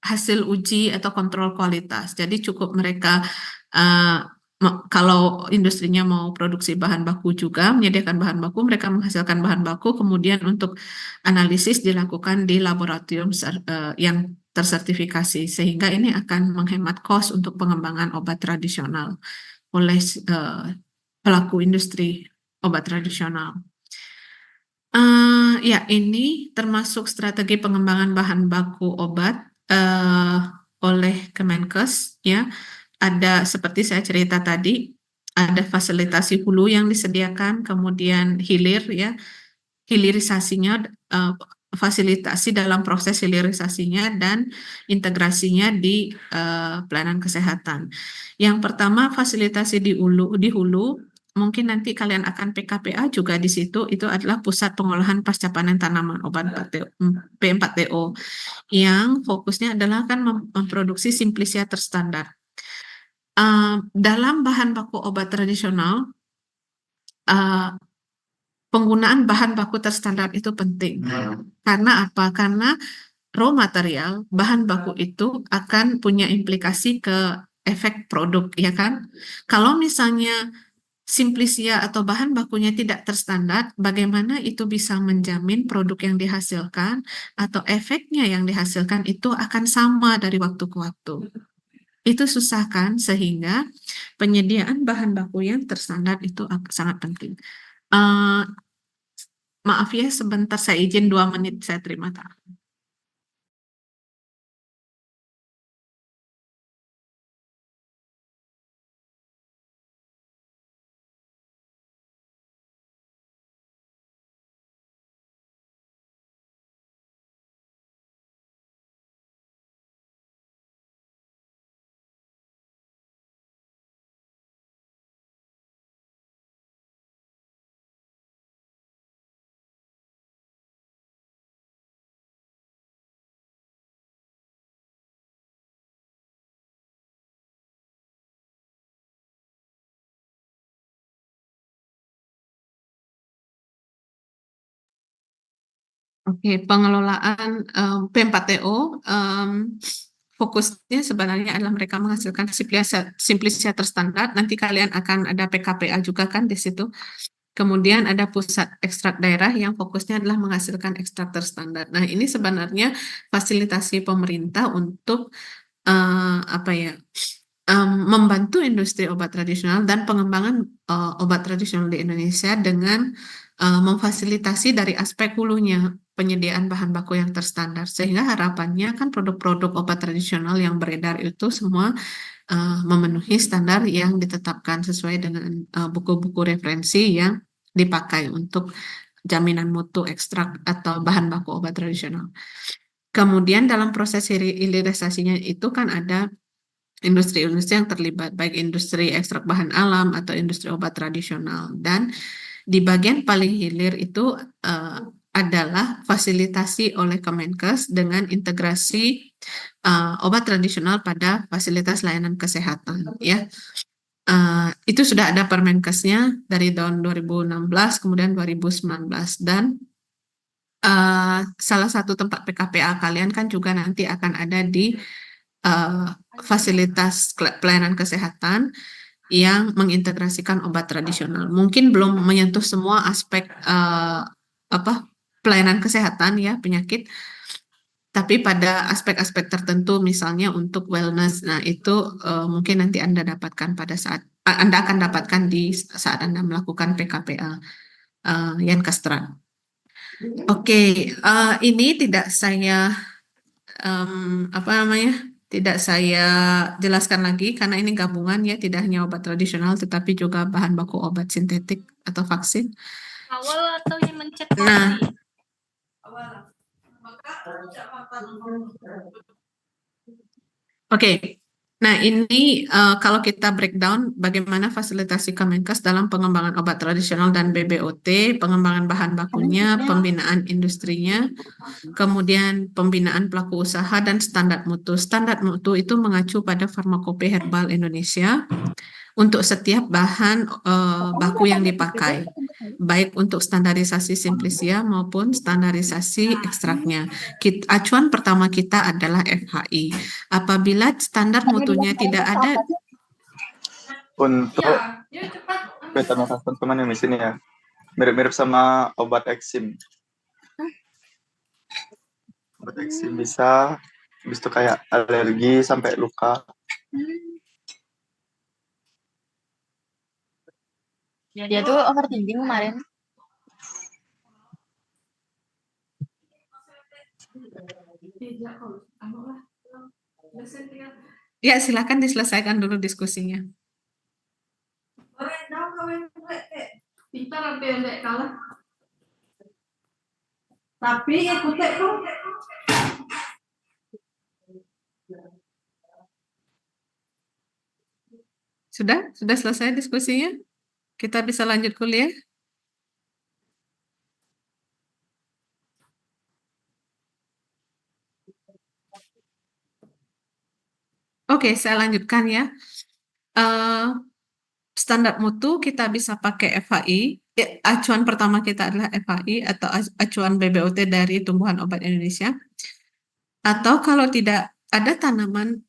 hasil uji atau kontrol kualitas. Jadi cukup mereka kalau industrinya mau produksi bahan baku juga menyediakan bahan baku, mereka menghasilkan bahan baku, kemudian untuk analisis dilakukan di laboratorium yang tersertifikasi sehingga ini akan menghemat cost untuk pengembangan obat tradisional oleh pelaku industri obat tradisional. Ya, ini termasuk strategi pengembangan bahan baku obat oleh Kemenkes. Ya, ada seperti saya cerita tadi, ada fasilitasi hulu yang disediakan, kemudian hilir, ya, hilirisasinya, fasilitasi dalam proses hilirisasinya dan integrasinya di pelayanan kesehatan. Yang pertama fasilitasi di hulu, mungkin nanti kalian akan PKPA juga di situ, itu adalah pusat pengolahan pasca panen tanaman obat P4TO yang fokusnya adalah kan memproduksi Simplicia terstandar. Dalam bahan baku obat tradisional, penggunaan bahan baku terstandar itu penting. Karena apa? Karena raw material, bahan baku itu akan punya implikasi ke efek produk, ya kan? Kalau misalnya Simplicia atau bahan bakunya tidak terstandar, bagaimana itu bisa menjamin produk yang dihasilkan atau efeknya yang dihasilkan itu akan sama dari waktu ke waktu. Itu susah kan, sehingga penyediaan bahan baku yang terstandar itu sangat penting. Maaf ya, sebentar saya izin 2 menit, saya terima tangan. Oke, pengelolaan P4TO fokusnya sebenarnya adalah mereka menghasilkan simplisia terstandar. Nanti kalian akan ada PKPA juga kan di situ. Kemudian ada pusat ekstrak daerah yang fokusnya adalah menghasilkan ekstrak terstandar. Nah, ini sebenarnya fasilitasi pemerintah untuk membantu industri obat tradisional dan pengembangan obat tradisional di Indonesia dengan memfasilitasi dari aspek hulunya penyediaan bahan baku yang terstandar. Sehingga harapannya kan produk-produk obat tradisional yang beredar itu semua memenuhi standar yang ditetapkan sesuai dengan buku-buku referensi yang dipakai untuk jaminan mutu ekstrak atau bahan baku obat tradisional. Kemudian dalam proses hilirisasinya itu kan ada industri-industri yang terlibat, baik industri ekstrak bahan alam atau industri obat tradisional. Dan di bagian paling hilir itu adalah fasilitasi oleh Kemenkes dengan integrasi obat tradisional pada fasilitas layanan kesehatan, ya. Itu sudah ada Permenkesnya dari tahun 2016, kemudian 2019, dan salah satu tempat PKPA kalian kan juga nanti akan ada di fasilitas pelayanan kesehatan yang mengintegrasikan obat tradisional. Mungkin belum menyentuh semua aspek pelayanan kesehatan ya penyakit, tapi pada aspek-aspek tertentu misalnya untuk wellness, nah itu mungkin nanti Anda dapatkan pada saat Anda akan dapatkan di saat Anda melakukan PKPA Yankestra. Oke, ini tidak saya tidak saya jelaskan lagi karena ini gabungan ya, tidak hanya obat tradisional tetapi juga bahan baku obat sintetik atau vaksin. Awal atau yang mencet Nah, oke. Nah, ini kalau kita breakdown bagaimana fasilitasi Kemenkes dalam pengembangan obat tradisional dan BBOT, pengembangan bahan bakunya, pembinaan industrinya, kemudian pembinaan pelaku usaha dan standar mutu. Standar mutu itu mengacu pada Farmakope Herbal Indonesia untuk setiap bahan baku yang dipakai, baik untuk standarisasi simplisia maupun standarisasi ekstraknya. Acuan pertama kita adalah FHI. Apabila standar mutunya tidak ada, Untuk betamethasone teman-teman yang di sini ya, mirip-mirip sama obat eksim. Obat eksim bisa, habis itu kayak alergi sampai luka. Dia tuh overthinking kemarin. ya silakan diselesaikan dulu diskusinya. Tapi ikutnya tuh Sudah selesai diskusinya? Kita bisa lanjut kuliah? Oke, saya lanjutkan ya. Standar mutu kita bisa pakai FHI. Acuan pertama kita adalah FHI atau acuan BBOT dari Tumbuhan Obat Indonesia. Atau kalau tidak ada tanaman,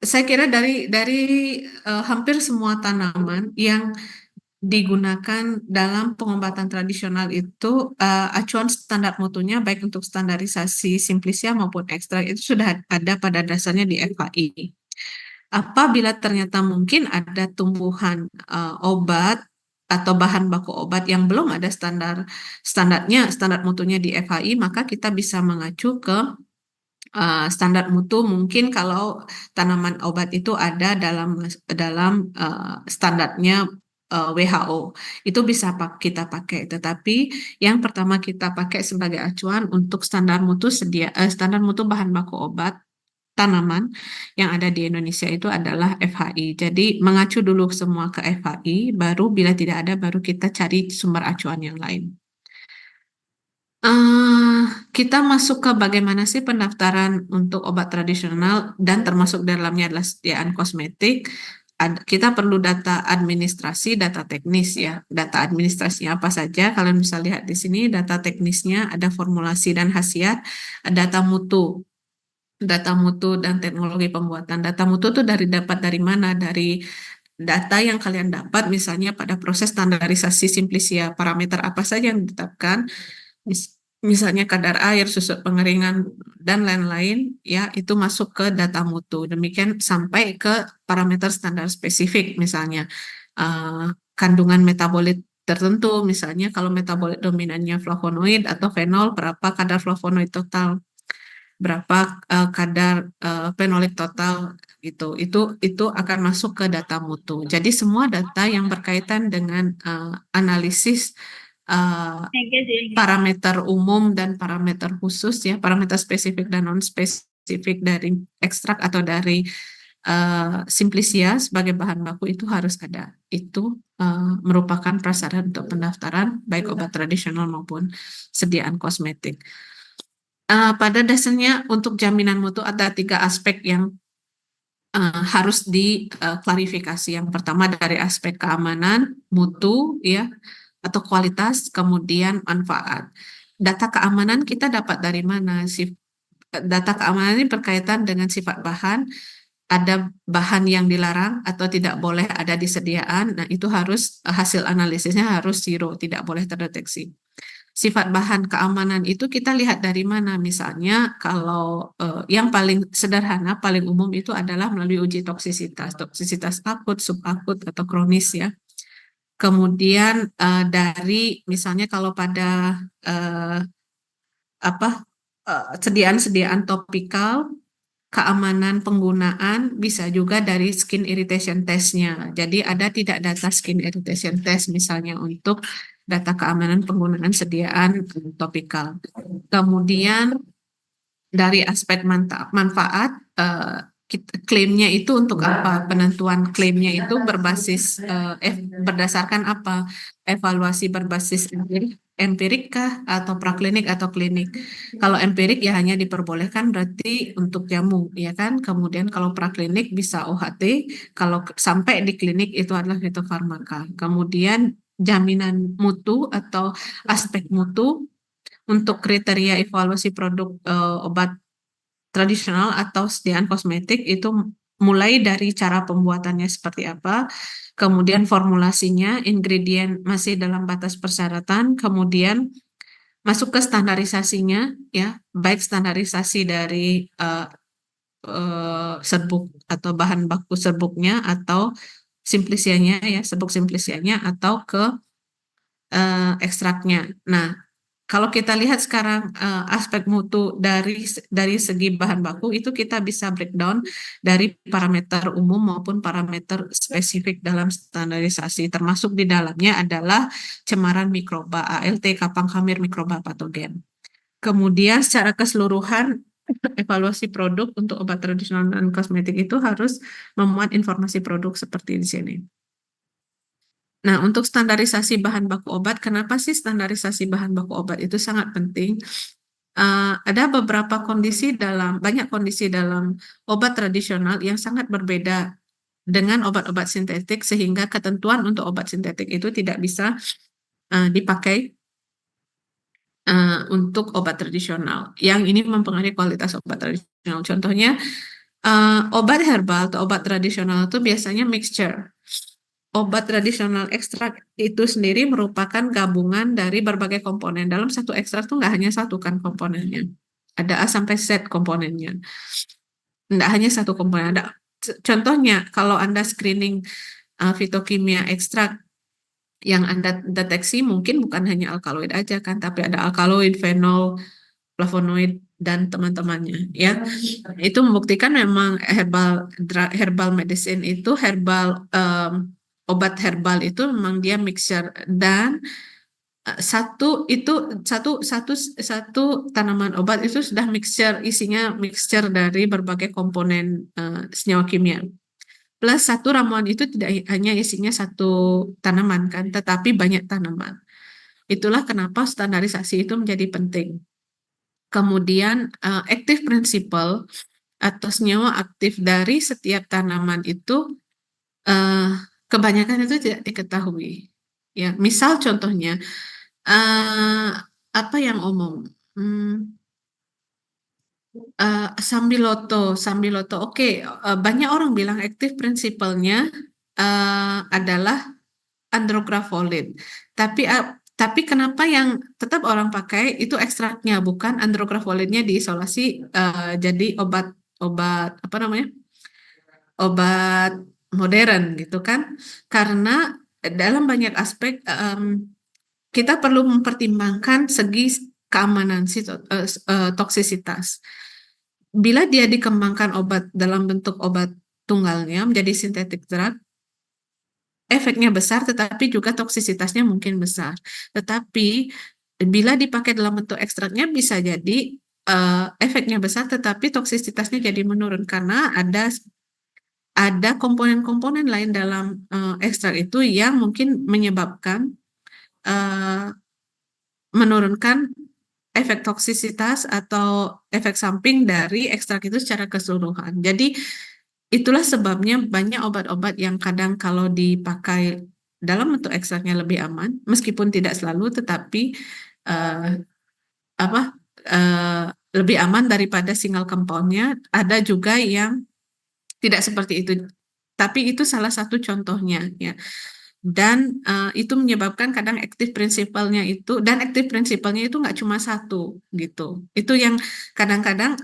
saya kira dari hampir semua tanaman yang digunakan dalam pengobatan tradisional itu acuan standar mutunya baik untuk standarisasi simplisia maupun ekstrak itu sudah ada pada dasarnya di FHI. Apabila ternyata mungkin ada tumbuhan obat atau bahan baku obat yang belum ada standar mutunya di FHI, maka kita bisa mengacu ke standar mutu. Mungkin kalau tanaman obat itu ada dalam standarnya WHO, itu bisa kita pakai. Tetapi yang pertama kita pakai sebagai acuan untuk standar mutu bahan baku obat tanaman yang ada di Indonesia itu adalah FHI. Jadi mengacu dulu semua ke FHI, baru bila tidak ada baru kita cari sumber acuan yang lain. Kita masuk ke bagaimana sih pendaftaran untuk obat tradisional dan termasuk dalamnya adalah sediaan kosmetik. Kita perlu data administrasi, data teknis ya. Data administrasinya apa saja? Kalian bisa lihat di sini data teknisnya ada formulasi dan khasiat, data mutu. data mutu dan teknologi pembuatan. Data mutu itu dapat dari mana? Dari data yang kalian dapat, misalnya pada proses standarisasi Simplisia, parameter apa saja yang ditetapkan, misalnya kadar air, susut pengeringan, dan lain-lain, ya itu masuk ke data mutu. Demikian sampai ke parameter standar spesifik, misalnya kandungan metabolit tertentu, misalnya kalau metabolit dominannya flavonoid atau fenol, berapa kadar flavonoid total, berapa kadar fenolik total gitu. Itu akan masuk ke data mutu. Jadi semua data yang berkaitan dengan analisis parameter umum dan parameter khusus, ya, parameter spesifik dan non spesifik dari ekstrak atau dari Simplisia sebagai bahan baku itu harus ada. Itu merupakan prasyarat untuk pendaftaran baik obat tradisional maupun sediaan kosmetik. Pada dasarnya untuk jaminan mutu ada 3 aspek yang harus diklarifikasi. Yang pertama dari aspek keamanan, mutu, ya, atau kualitas, kemudian manfaat. Data keamanan kita dapat dari mana? Data keamanan ini berkaitan dengan sifat bahan, ada bahan yang dilarang atau tidak boleh ada di sediaan. Nah, itu harus hasil analisisnya harus zero, tidak boleh terdeteksi. Sifat bahan keamanan itu kita lihat dari mana? Misalnya kalau yang paling sederhana, paling umum itu adalah melalui uji toksisitas akut, subakut, atau kronis, ya. Kemudian dari misalnya kalau pada sediaan topikal, keamanan penggunaan bisa juga dari skin irritation test-nya. Jadi ada tidak data skin irritation test misalnya untuk data keamanan penggunaan sediaan topikal. Kemudian dari aspek manfaat, klaimnya itu untuk apa? Penentuan klaimnya itu berbasis berdasarkan apa? Evaluasi berbasis empirik kah atau praklinik atau klinik? Kalau empirik ya hanya diperbolehkan berarti untuk jamu, ya kan? Kemudian kalau praklinik bisa OHT, kalau sampai di klinik itu adalah fitofarmaka. Kemudian jaminan mutu atau aspek mutu untuk kriteria evaluasi produk obat tradisional atau sediaan kosmetik itu mulai dari cara pembuatannya seperti apa, kemudian formulasinya, ingredient masih dalam batas persyaratan, kemudian masuk ke standarisasinya, ya, baik standarisasi dari serbuk atau bahan baku serbuknya atau simplisianya, ya, serbuk simplisianya atau ke ekstraknya. Nah, kalau kita lihat sekarang aspek mutu dari segi bahan baku itu kita bisa breakdown dari parameter umum maupun parameter spesifik dalam standarisasi, termasuk di dalamnya adalah cemaran mikroba, ALT, kapang khamir, mikroba patogen. Kemudian secara keseluruhan evaluasi produk untuk obat tradisional dan kosmetik itu harus memuat informasi produk seperti di sini. Nah, untuk standarisasi bahan baku obat, kenapa sih standarisasi bahan baku obat itu sangat penting? Ada beberapa banyak kondisi dalam obat tradisional yang sangat berbeda dengan obat-obat sintetik, sehingga ketentuan untuk obat sintetik itu tidak bisa dipakai untuk obat tradisional. Yang ini mempengaruhi kualitas obat tradisional. Contohnya, obat herbal atau obat tradisional itu biasanya mixture. Obat tradisional ekstrak itu sendiri merupakan gabungan dari berbagai komponen. Dalam satu ekstrak itu nggak hanya satu kan komponennya. Ada A sampai Z komponennya. Nggak hanya satu komponen. Contohnya, kalau Anda screening fitokimia ekstrak, yang Anda deteksi mungkin bukan hanya alkaloid aja kan, tapi ada alkaloid, fenol, flavonoid, dan teman-temannya, ya. Itu membuktikan memang herbal medicine itu obat herbal itu memang dia mixture, dan satu tanaman obat itu sudah isinya mixture dari berbagai komponen senyawa kimia. Plus satu ramuan itu tidak hanya isinya satu tanaman kan, tetapi banyak tanaman. Itulah kenapa standarisasi itu menjadi penting. Kemudian active principle atau senyawa aktif dari setiap tanaman itu kebanyakan itu tidak diketahui. Ya, misal contohnya apa yang umum? Sambiloto. Oke, banyak orang bilang aktif prinsipalnya adalah andrografolin. Tapi kenapa yang tetap orang pakai itu ekstraknya, bukan andrografolinnya diisolasi jadi obat apa namanya? Obat modern gitu kan? Karena dalam banyak aspek kita perlu mempertimbangkan segi keamanan toksisitas. Bila dia dikembangkan obat dalam bentuk obat tunggalnya menjadi synthetic drug, efeknya besar, tetapi juga toksisitasnya mungkin besar. Tetapi bila dipakai dalam bentuk ekstraknya bisa jadi efeknya besar, tetapi toksisitasnya jadi menurun karena ada komponen-komponen lain dalam ekstrak itu yang mungkin menyebabkan menurunkan efek toksisitas atau efek samping dari ekstrak itu secara keseluruhan. Jadi itulah sebabnya banyak obat-obat yang kadang kalau dipakai dalam bentuk ekstraknya lebih aman, meskipun tidak selalu, tetapi eh, apa lebih aman daripada single compound-nya. Ada juga yang tidak seperti itu, tapi itu salah satu contohnya ya. Dan itu menyebabkan kadang aktif prinsipalnya itu, dan aktif prinsipalnya itu nggak cuma satu gitu. Itu yang kadang-kadang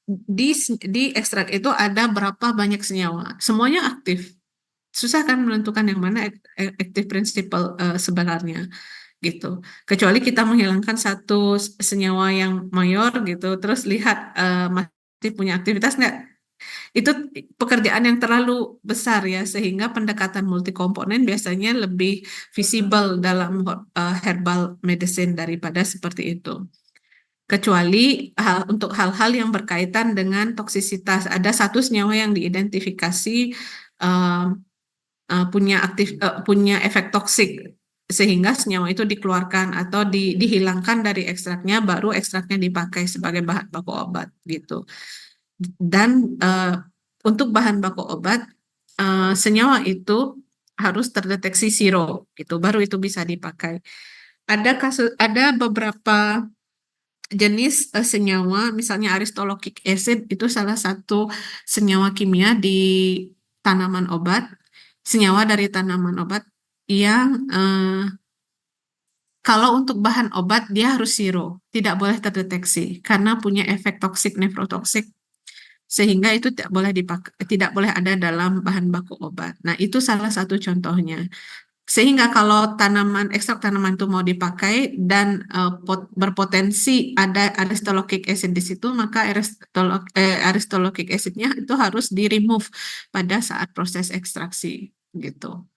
di ekstrak itu ada berapa banyak senyawa, semuanya aktif. Susah kan menentukan yang mana aktif prinsipal sebenarnya gitu. Kecuali kita menghilangkan satu senyawa yang mayor gitu, terus lihat masih punya aktivitas nggak. Itu pekerjaan yang terlalu besar ya, sehingga pendekatan multikomponen biasanya lebih visible dalam herbal medicine daripada seperti itu. Kecuali untuk hal-hal yang berkaitan dengan toksisitas, ada satu senyawa yang diidentifikasi punya efek toksik, sehingga senyawa itu dikeluarkan atau dihilangkan dari ekstraknya, baru ekstraknya dipakai sebagai bahan baku obat gitu. Dan untuk bahan baku obat, senyawa itu harus terdeteksi zero gitu, baru itu bisa dipakai. Ada beberapa jenis senyawa, misalnya aristolochic acid itu salah satu senyawa kimia di tanaman obat, senyawa dari tanaman obat yang kalau untuk bahan obat dia harus zero, tidak boleh terdeteksi karena punya efek toksik nefrotoksik, sehingga itu tidak boleh ada dalam bahan baku obat. Nah, itu salah satu contohnya. Sehingga kalau ekstrak tanaman itu mau dipakai dan berpotensi ada aristolochic acid di situ, maka aristolochic acidnya itu harus di-remove pada saat proses ekstraksi gitu,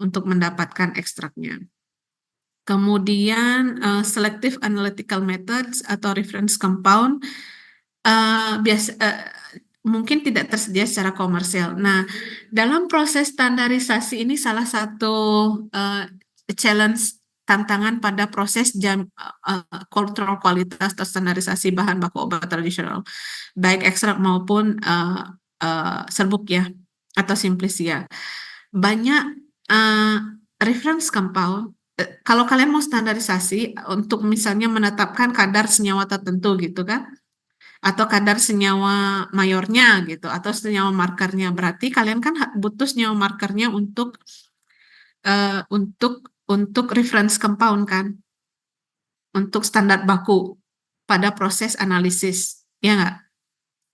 untuk mendapatkan ekstraknya. Kemudian selective analytical methods atau reference compound mungkin tidak tersedia secara komersial. Nah, dalam proses standarisasi ini salah satu challenge tantangan pada proses kontrol kualitas atau standarisasi bahan baku obat tradisional, baik ekstrak maupun serbuk ya, atau simplisia. Banyak reference compound. Kalau kalian mau standarisasi untuk misalnya menetapkan kadar senyawa tertentu gitu kan, atau kadar senyawa mayornya gitu, atau senyawa markernya, berarti kalian kan butuh senyawa markernya untuk reference compound kan, untuk standar baku pada proses analisis, ya nggak?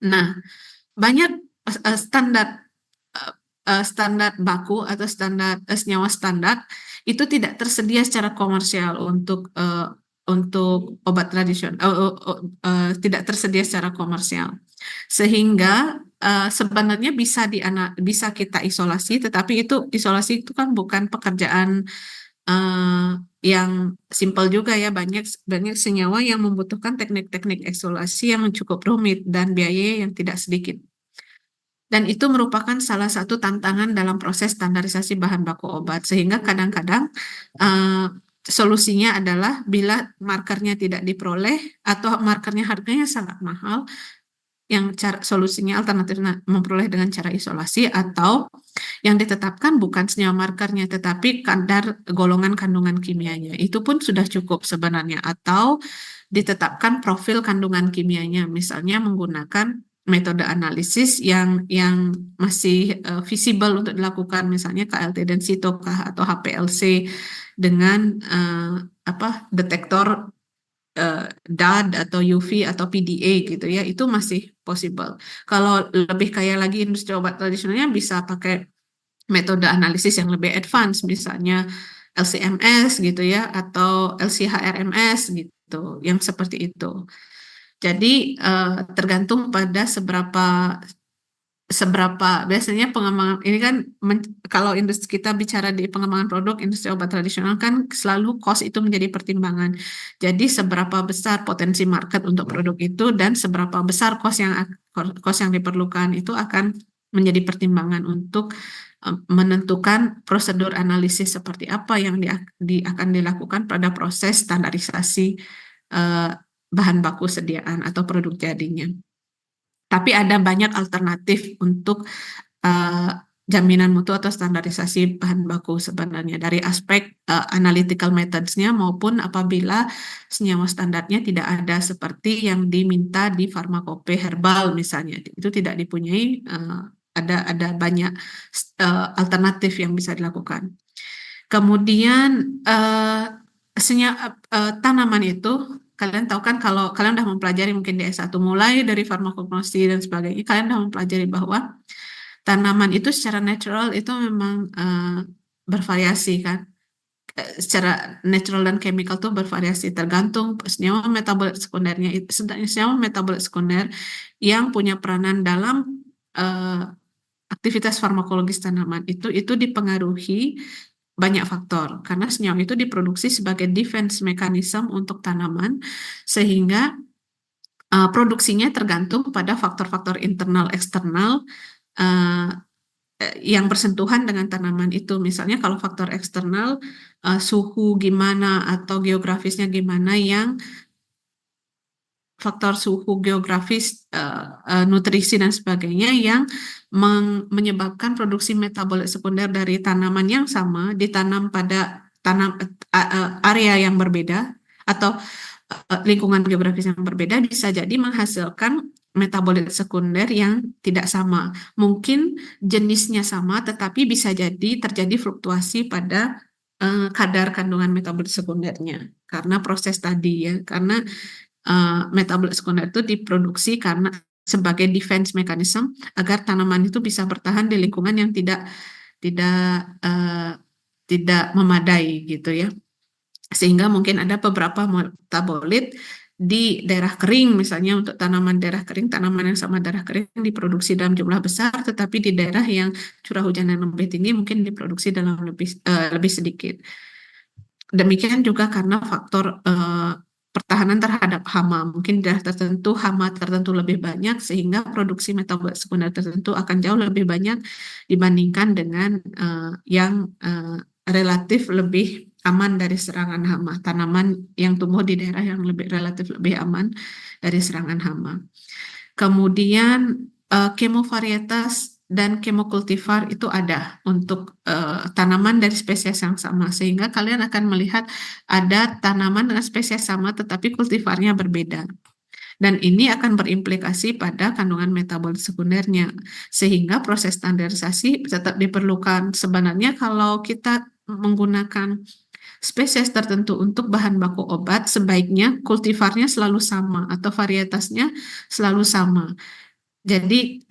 Nah, banyak standar baku atau standar senyawa standar itu tidak tersedia secara komersial untuk obat tradisional, tidak tersedia secara komersial, sehingga sebenarnya bisa kita isolasi, tetapi isolasi itu kan bukan pekerjaan yang simpel juga ya, banyak senyawa yang membutuhkan teknik-teknik isolasi yang cukup rumit dan biaya yang tidak sedikit. Dan itu merupakan salah satu tantangan dalam proses standarisasi bahan baku obat, sehingga kadang-kadang solusinya adalah bila markernya tidak diperoleh atau markernya harganya sangat mahal, yang solusinya alternatifnya memperoleh dengan cara isolasi, atau yang ditetapkan bukan senyawa markernya tetapi kadar golongan kandungan kimianya. Itu pun sudah cukup sebenarnya, atau ditetapkan profil kandungan kimianya, misalnya menggunakan metode analisis yang masih visible untuk dilakukan, misalnya KLT densitokah atau HPLC dengan detektor DAD atau UV atau PDA gitu ya, itu masih possible. Kalau lebih kaya lagi industri obat tradisionalnya bisa pakai metode analisis yang lebih advance, misalnya LCMS gitu ya, atau LCHRMS gitu, yang seperti itu. Jadi tergantung pada seberapa biasanya pengembangan ini kan kalau industri kita bicara di pengembangan produk industri obat tradisional kan selalu cost itu menjadi pertimbangan. Jadi seberapa besar potensi market untuk produk itu dan seberapa besar cost yang diperlukan itu akan menjadi pertimbangan untuk menentukan prosedur analisis seperti apa yang akan dilakukan pada proses standarisasi bahan baku sediaan atau produk jadinya. Tapi ada banyak alternatif untuk jaminan mutu atau standarisasi bahan baku sebenarnya dari aspek analytical methods-nya maupun apabila senyawa standarnya tidak ada seperti yang diminta di farmakope herbal misalnya, itu tidak dipunyai, ada banyak alternatif yang bisa dilakukan. Kemudian tanaman itu kalian tahu kan, kalau kalian sudah mempelajari mungkin di S1 mulai dari farmakognosi dan sebagainya, kalian sudah mempelajari bahwa tanaman itu secara natural itu memang bervariasi kan. Secara natural dan chemical itu bervariasi tergantung senyawa metabolit sekundernya. Senyawa metabolit sekunder yang punya peranan dalam aktivitas farmakologis tanaman itu dipengaruhi banyak faktor, karena senyawa itu diproduksi sebagai defense mechanism untuk tanaman, sehingga produksinya tergantung pada faktor-faktor internal eksternal yang bersentuhan dengan tanaman itu. Misalnya kalau faktor eksternal, suhu gimana atau geografisnya gimana, yang faktor suhu, geografis, nutrisi dan sebagainya yang menyebabkan produksi metabolit sekunder dari tanaman yang sama ditanam pada area yang berbeda atau lingkungan geografis yang berbeda, bisa jadi menghasilkan metabolit sekunder yang tidak sama. Mungkin jenisnya sama, tetapi bisa jadi terjadi fluktuasi pada kadar kandungan metabolit sekundernya karena proses tadi ya, karena metabolit sekunder itu diproduksi karena sebagai defense mechanism agar tanaman itu bisa bertahan di lingkungan yang tidak memadai gitu ya, sehingga mungkin ada beberapa metabolit di daerah kering, misalnya untuk tanaman daerah kering, tanaman yang sama daerah kering diproduksi dalam jumlah besar, tetapi di daerah yang curah hujan yang lebih tinggi mungkin diproduksi dalam lebih sedikit. Demikian juga karena faktor pertahanan terhadap hama, mungkin di daerah tertentu hama tertentu lebih banyak sehingga produksi metabolit sekunder tertentu akan jauh lebih banyak dibandingkan dengan yang relatif lebih aman dari serangan hama, tanaman yang tumbuh di daerah yang relatif lebih aman dari serangan hama. Kemudian kemovarietas dan kemokultivar itu ada untuk tanaman dari spesies yang sama, sehingga kalian akan melihat ada tanaman dengan spesies sama tetapi kultivarnya berbeda. Dan ini akan berimplikasi pada kandungan metabolit sekundernya, sehingga proses standarisasi tetap diperlukan. Sebenarnya kalau kita menggunakan spesies tertentu untuk bahan baku obat, sebaiknya kultivarnya selalu sama atau varietasnya selalu sama. Jadi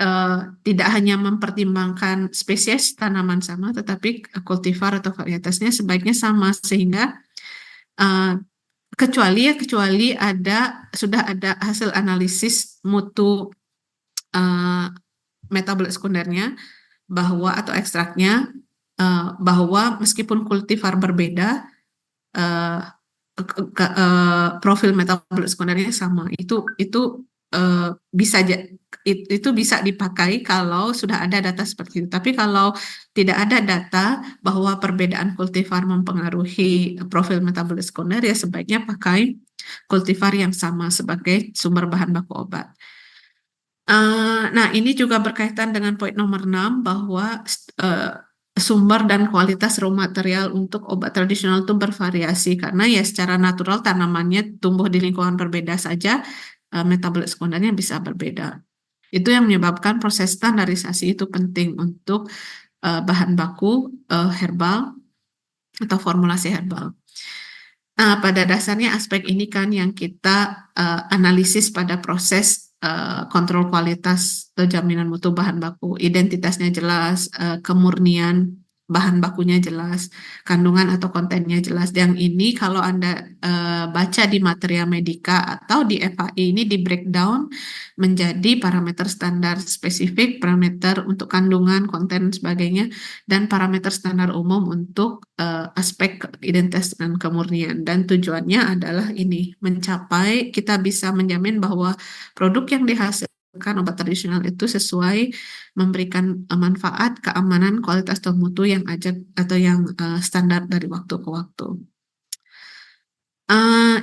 tidak hanya mempertimbangkan spesies tanaman sama, tetapi kultivar atau varietasnya sebaiknya sama, sehingga kecuali sudah ada hasil analisis mutu metabolit sekundernya bahwa atau ekstraknya bahwa meskipun kultivar berbeda, profil metabolit sekundernya sama. Itu bisa dipakai kalau sudah ada data seperti itu. Tapi kalau tidak ada data bahwa perbedaan kultivar mempengaruhi profil metabolit sekunder, ya sebaiknya pakai kultivar yang sama sebagai sumber bahan baku obat. Nah, ini juga berkaitan dengan poin nomor 6 bahwa sumber dan kualitas raw material untuk obat tradisional itu bervariasi karena ya secara natural tanamannya tumbuh di lingkungan berbeda saja, metabolit sekundernya bisa berbeda. Itu yang menyebabkan proses standarisasi itu penting untuk bahan baku herbal atau formulasi herbal. Nah, pada dasarnya aspek ini kan yang kita analisis pada proses kontrol kualitas atau jaminan mutu bahan baku. Identitasnya jelas, kemurnian bahan bakunya jelas, kandungan atau kontennya jelas. Yang ini kalau Anda baca di Materia Medica atau di FAI ini di breakdown menjadi parameter standar spesifik, parameter untuk kandungan, konten, sebagainya, dan parameter standar umum untuk aspek identitas dan kemurnian. Dan tujuannya adalah ini, mencapai, kita bisa menjamin bahwa produk yang dihasilkan obat tradisional itu sesuai memberikan manfaat, keamanan, kualitas dan mutu yang ajak atau yang standar dari waktu ke waktu.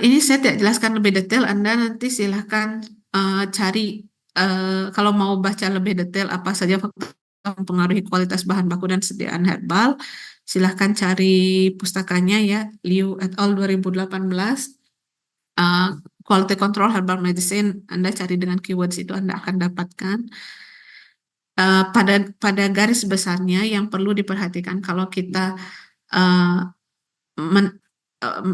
Ini saya tidak jelaskan lebih detail, Anda nanti silahkan cari kalau mau baca lebih detail apa saja faktor mempengaruhi kualitas bahan baku dan sediaan herbal, silahkan cari pustakanya ya, Liu et al. 2018. Quality Control Herbal Medicine, Anda cari dengan keywords itu Anda akan dapatkan. Pada garis besarnya yang perlu diperhatikan kalau kita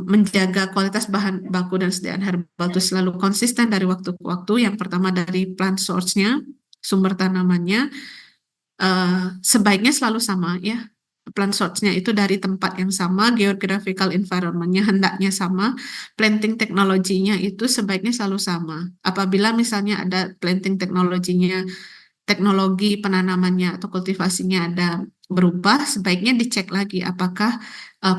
menjaga kualitas bahan baku dan sediaan herbal itu selalu konsisten dari waktu ke waktu. Yang pertama dari plant source-nya, sumber tanamannya, sebaiknya selalu sama ya. Plant source-nya itu dari tempat yang sama, geographical environment-nya hendaknya sama, planting teknologinya itu sebaiknya selalu sama. Apabila misalnya ada planting teknologinya, teknologi penanamannya atau kultivasinya ada berubah, sebaiknya dicek lagi apakah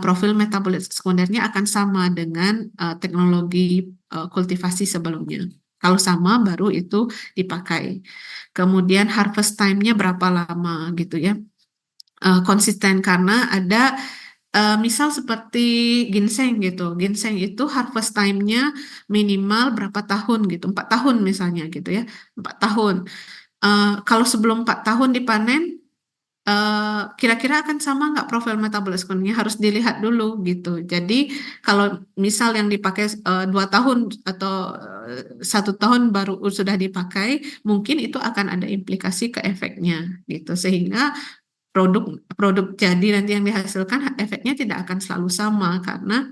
profil metabolit sekundernya akan sama dengan teknologi kultivasi sebelumnya. Kalau sama, baru itu dipakai. Kemudian harvest time-nya berapa lama gitu ya. Konsisten karena ada misal seperti ginseng gitu. Ginseng itu harvest time-nya minimal berapa tahun gitu. 4 tahun misalnya gitu ya. 4 tahun. Kalau sebelum 4 tahun dipanen, kira-kira akan sama nggak profil metabolit sekundernya, harus dilihat dulu gitu. Jadi kalau misal yang dipakai 2 tahun atau 1 tahun baru sudah dipakai, mungkin itu akan ada implikasi ke efeknya gitu. Sehingga produk jadi nanti yang dihasilkan efeknya tidak akan selalu sama karena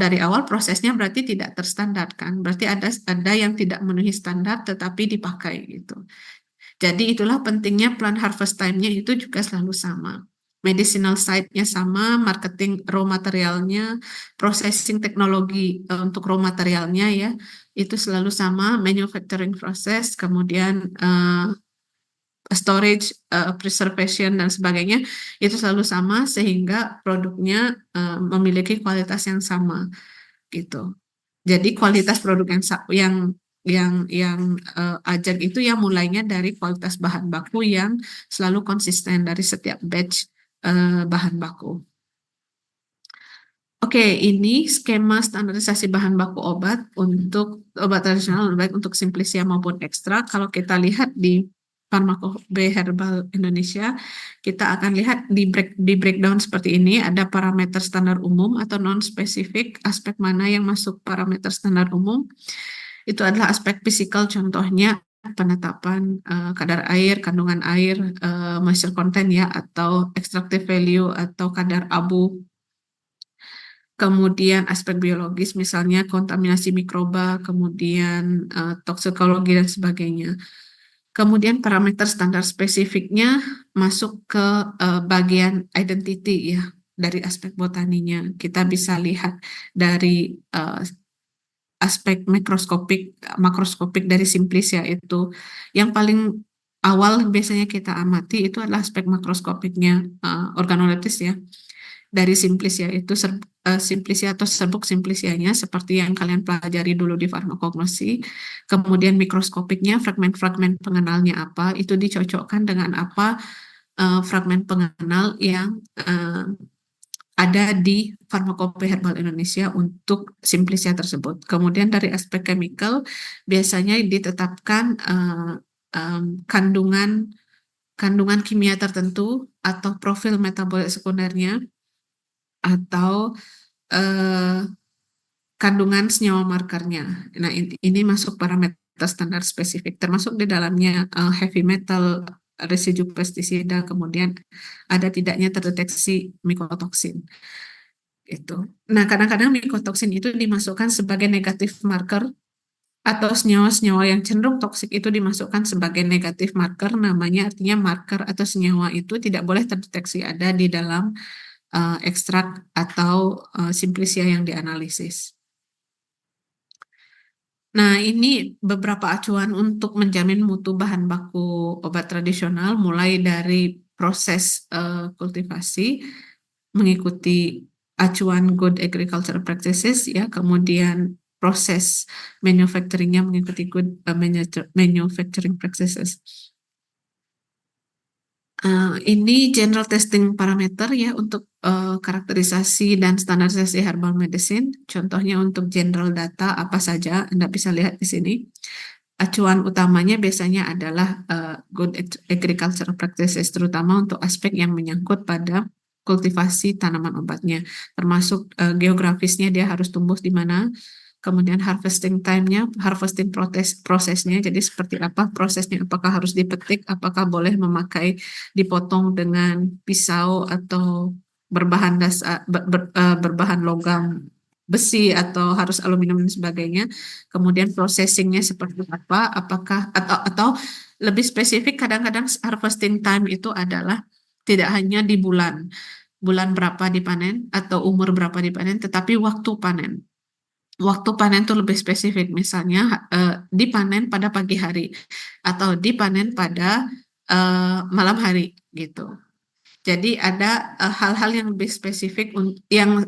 dari awal prosesnya berarti tidak terstandarkan. Berarti ada yang tidak memenuhi standar tetapi dipakai gitu. Jadi itulah pentingnya plan harvest time-nya itu juga selalu sama. Medicinal site-nya sama, marketing raw materialnya, processing teknologi untuk raw materialnya ya, itu selalu sama, manufacturing process, kemudian storage, preservation dan sebagainya itu selalu sama sehingga produknya memiliki kualitas yang sama gitu. Jadi kualitas produk yang ajak itu ya mulainya dari kualitas bahan baku yang selalu konsisten dari setiap batch bahan baku. Oke, ini skema standarisasi bahan baku obat untuk obat tradisional baik untuk simplisia maupun ekstrak. Kalau kita lihat di Farmakope Herbal Indonesia, kita akan lihat di breakdown seperti ini, ada parameter standar umum atau non-spesifik, aspek mana yang masuk parameter standar umum. Itu adalah aspek fisikal, contohnya penetapan kadar air, kandungan air, moisture content ya, atau extractive value atau kadar abu. Kemudian aspek biologis misalnya kontaminasi mikroba, kemudian toksikologi dan sebagainya. Kemudian parameter standar spesifiknya masuk ke bagian identity ya, dari aspek botaninya. Kita bisa lihat dari aspek makroskopik dari Simplicia itu. Yang paling awal biasanya kita amati itu adalah aspek makroskopiknya organoleptis ya. Dari Simplicia itu Simplicia atau serbuk Simplicianya seperti yang kalian pelajari dulu di farmakognosi. Kemudian mikroskopiknya fragmen-fragmen pengenalnya apa, itu dicocokkan dengan apa fragmen pengenal yang ada di Farmakope Herbal Indonesia untuk Simplicia tersebut. Kemudian dari aspek chemical biasanya ditetapkan kandungan kandungan kimia tertentu atau profil metabolit sekundernya atau eh, kandungan senyawa markernya. Nah, ini masuk parameter standar spesifik, termasuk di dalamnya heavy metal, residu pestisida, kemudian ada tidaknya terdeteksi mikotoksin. Itu. Nah, kadang-kadang mikotoksin itu dimasukkan sebagai negatif marker atau senyawa-senyawa yang cenderung toksik itu dimasukkan sebagai negatif marker, namanya artinya marker atau senyawa itu tidak boleh terdeteksi ada di dalam ekstrak atau simplisia yang dianalisis. Nah, ini beberapa acuan untuk menjamin mutu bahan baku obat tradisional, mulai dari proses kultivasi, mengikuti acuan Good Agricultural Practices, ya, kemudian proses manufacturingnya mengikuti Good Manufacturing Practices. Ini general testing parameter ya untuk karakterisasi dan standarisasi herbal medicine. Contohnya untuk general data apa saja Anda bisa lihat di sini. Acuan utamanya biasanya adalah good agricultural practices, terutama untuk aspek yang menyangkut pada kultivasi tanaman obatnya, termasuk geografisnya dia harus tumbuh di mana. Kemudian harvesting time-nya, harvesting prosesnya, jadi seperti apa prosesnya, apakah harus dipetik, apakah boleh memakai dipotong dengan pisau atau berbahan berbahan logam besi atau harus aluminium dan sebagainya. Kemudian processingnya seperti apa, apakah atau lebih spesifik kadang-kadang harvesting time itu adalah tidak hanya di bulan berapa dipanen atau umur berapa dipanen, tetapi waktu panen. Waktu panen itu lebih spesifik, misalnya dipanen pada pagi hari atau dipanen pada malam hari gitu. Jadi ada hal-hal yang lebih spesifik yang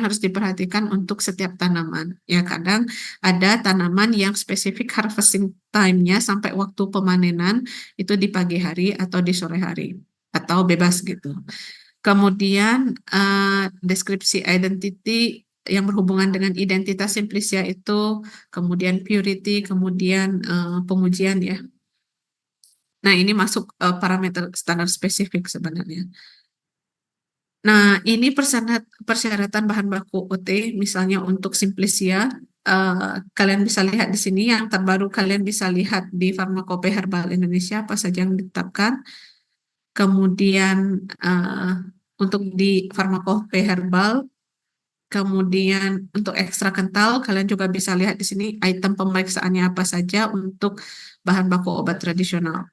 harus diperhatikan untuk setiap tanaman. Ya, kadang ada tanaman yang spesifik harvesting time-nya sampai waktu pemanenan itu di pagi hari atau di sore hari atau bebas gitu. Kemudian deskripsi identity yang berhubungan dengan identitas simplisia itu, kemudian purity, kemudian pengujian ya. Nah, ini masuk parameter standar spesifik sebenarnya. Nah, ini persyaratan bahan baku OT, misalnya untuk simplisia, kalian bisa lihat di sini, yang terbaru kalian bisa lihat di Farmakope Herbal Indonesia apa saja yang ditetapkan. Kemudian untuk di Farmakope Herbal, kemudian untuk ekstra kental, kalian juga bisa lihat di sini item pemeriksaannya apa saja untuk bahan baku obat tradisional.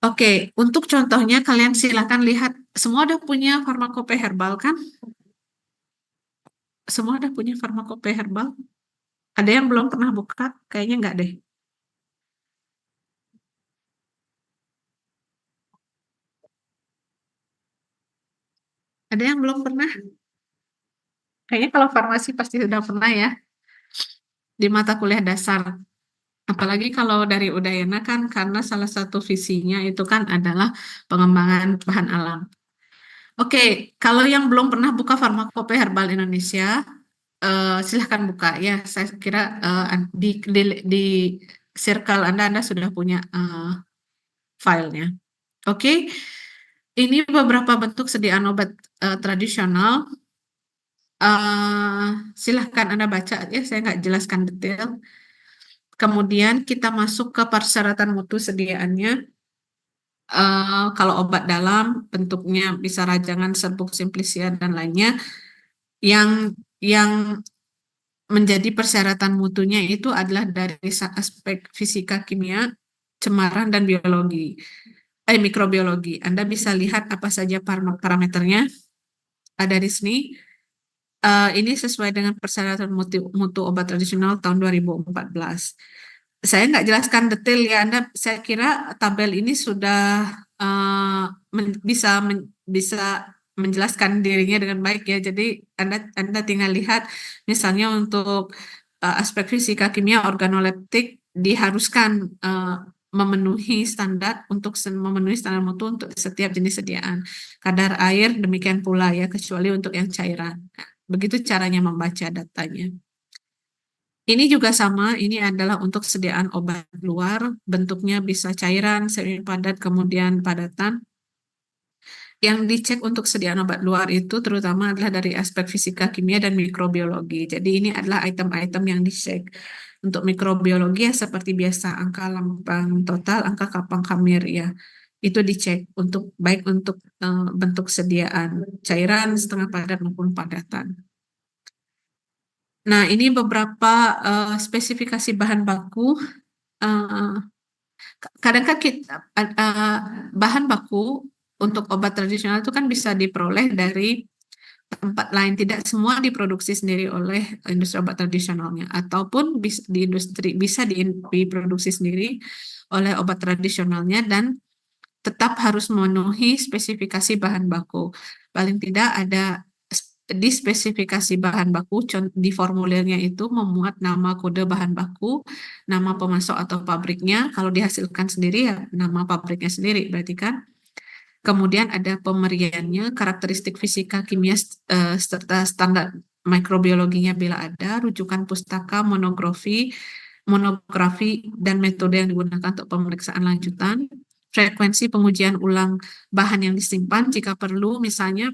Oke, untuk contohnya kalian silakan lihat, semua udah punya Farmakope Herbal kan? Semua udah punya Farmakope Herbal? Ada yang belum pernah buka? Kayaknya enggak deh. Ada yang belum pernah? Kayaknya kalau farmasi pasti sudah pernah ya, di mata kuliah dasar. Apalagi kalau dari Udayana kan, karena salah satu visinya itu kan adalah pengembangan bahan alam. Oke, kalau yang belum pernah buka Farmakope Herbal Indonesia, silahkan buka ya. Saya kira di circle Anda sudah punya filenya. Oke, ini beberapa bentuk sediaan obat tradisional. Silahkan Anda baca ya, saya nggak jelaskan detail. Kemudian kita masuk ke persyaratan mutu sediaannya. Kalau obat dalam bentuknya bisa rajangan, serbuk, simplisia dan lainnya. Yang menjadi persyaratan mutunya itu adalah dari aspek fisika, kimia, cemaran dan mikrobiologi. Anda bisa lihat apa saja parameternya ada di sini. Ini sesuai dengan persyaratan mutu obat tradisional tahun 2014. Saya nggak jelaskan detail ya, saya kira tabel ini sudah bisa menjelaskan dirinya dengan baik ya. Jadi Anda tinggal lihat, misalnya untuk aspek fisika kimia organoleptik diharuskan memenuhi standar mutu untuk setiap jenis sediaan. Kadar air demikian pula ya, kecuali untuk yang cairan. Begitu caranya membaca datanya. Ini juga sama, ini adalah untuk sediaan obat luar, bentuknya bisa cairan, semi padat, kemudian padatan. Yang dicek untuk sediaan obat luar itu terutama adalah dari aspek fisika, kimia, dan mikrobiologi. Jadi ini adalah item-item yang dicek. Untuk mikrobiologi ya seperti biasa, angka lambang total, angka kapang kamir ya. Itu dicek untuk baik untuk bentuk sediaan cairan, setengah padat maupun padatan. Nah, ini beberapa spesifikasi bahan baku. Kadang-kadang kita bahan baku untuk obat tradisional itu kan bisa diperoleh dari tempat lain, tidak semua diproduksi sendiri oleh industri obat tradisionalnya, ataupun bisa diproduksi sendiri oleh obat tradisionalnya dan tetap harus memenuhi spesifikasi bahan baku. Paling tidak ada di spesifikasi bahan baku di formulirnya itu memuat nama kode bahan baku, nama pemasok atau pabriknya. Kalau dihasilkan sendiri ya nama pabriknya sendiri, berarti kan. Kemudian ada pemeriannya, karakteristik fisika, kimia, serta standar mikrobiologinya bila ada, rujukan pustaka, monografi, dan metode yang digunakan untuk pemeriksaan lanjutan, frekuensi pengujian ulang bahan yang disimpan jika perlu, misalnya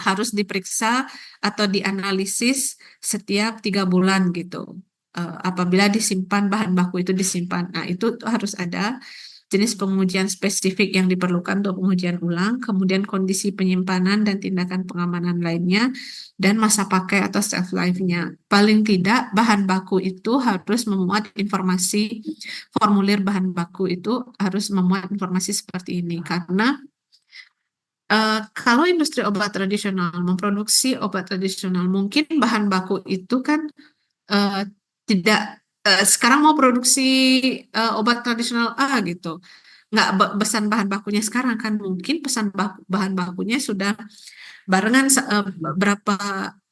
harus diperiksa atau dianalisis setiap 3 bulan gitu. Apabila disimpan bahan baku itu disimpan, nah itu harus ada. Jenis pengujian spesifik yang diperlukan untuk pengujian ulang, kemudian kondisi penyimpanan dan tindakan pengamanan lainnya, dan masa pakai atau shelf life-nya. Paling tidak bahan baku itu harus memuat informasi, formulir bahan baku itu harus memuat informasi seperti ini, karena kalau industri obat tradisional memproduksi obat tradisional, mungkin bahan baku itu kan tidak sekarang mau produksi obat tradisional A gitu, nggak pesan bahan bakunya sekarang kan, mungkin pesan bahan bakunya sudah barengan berapa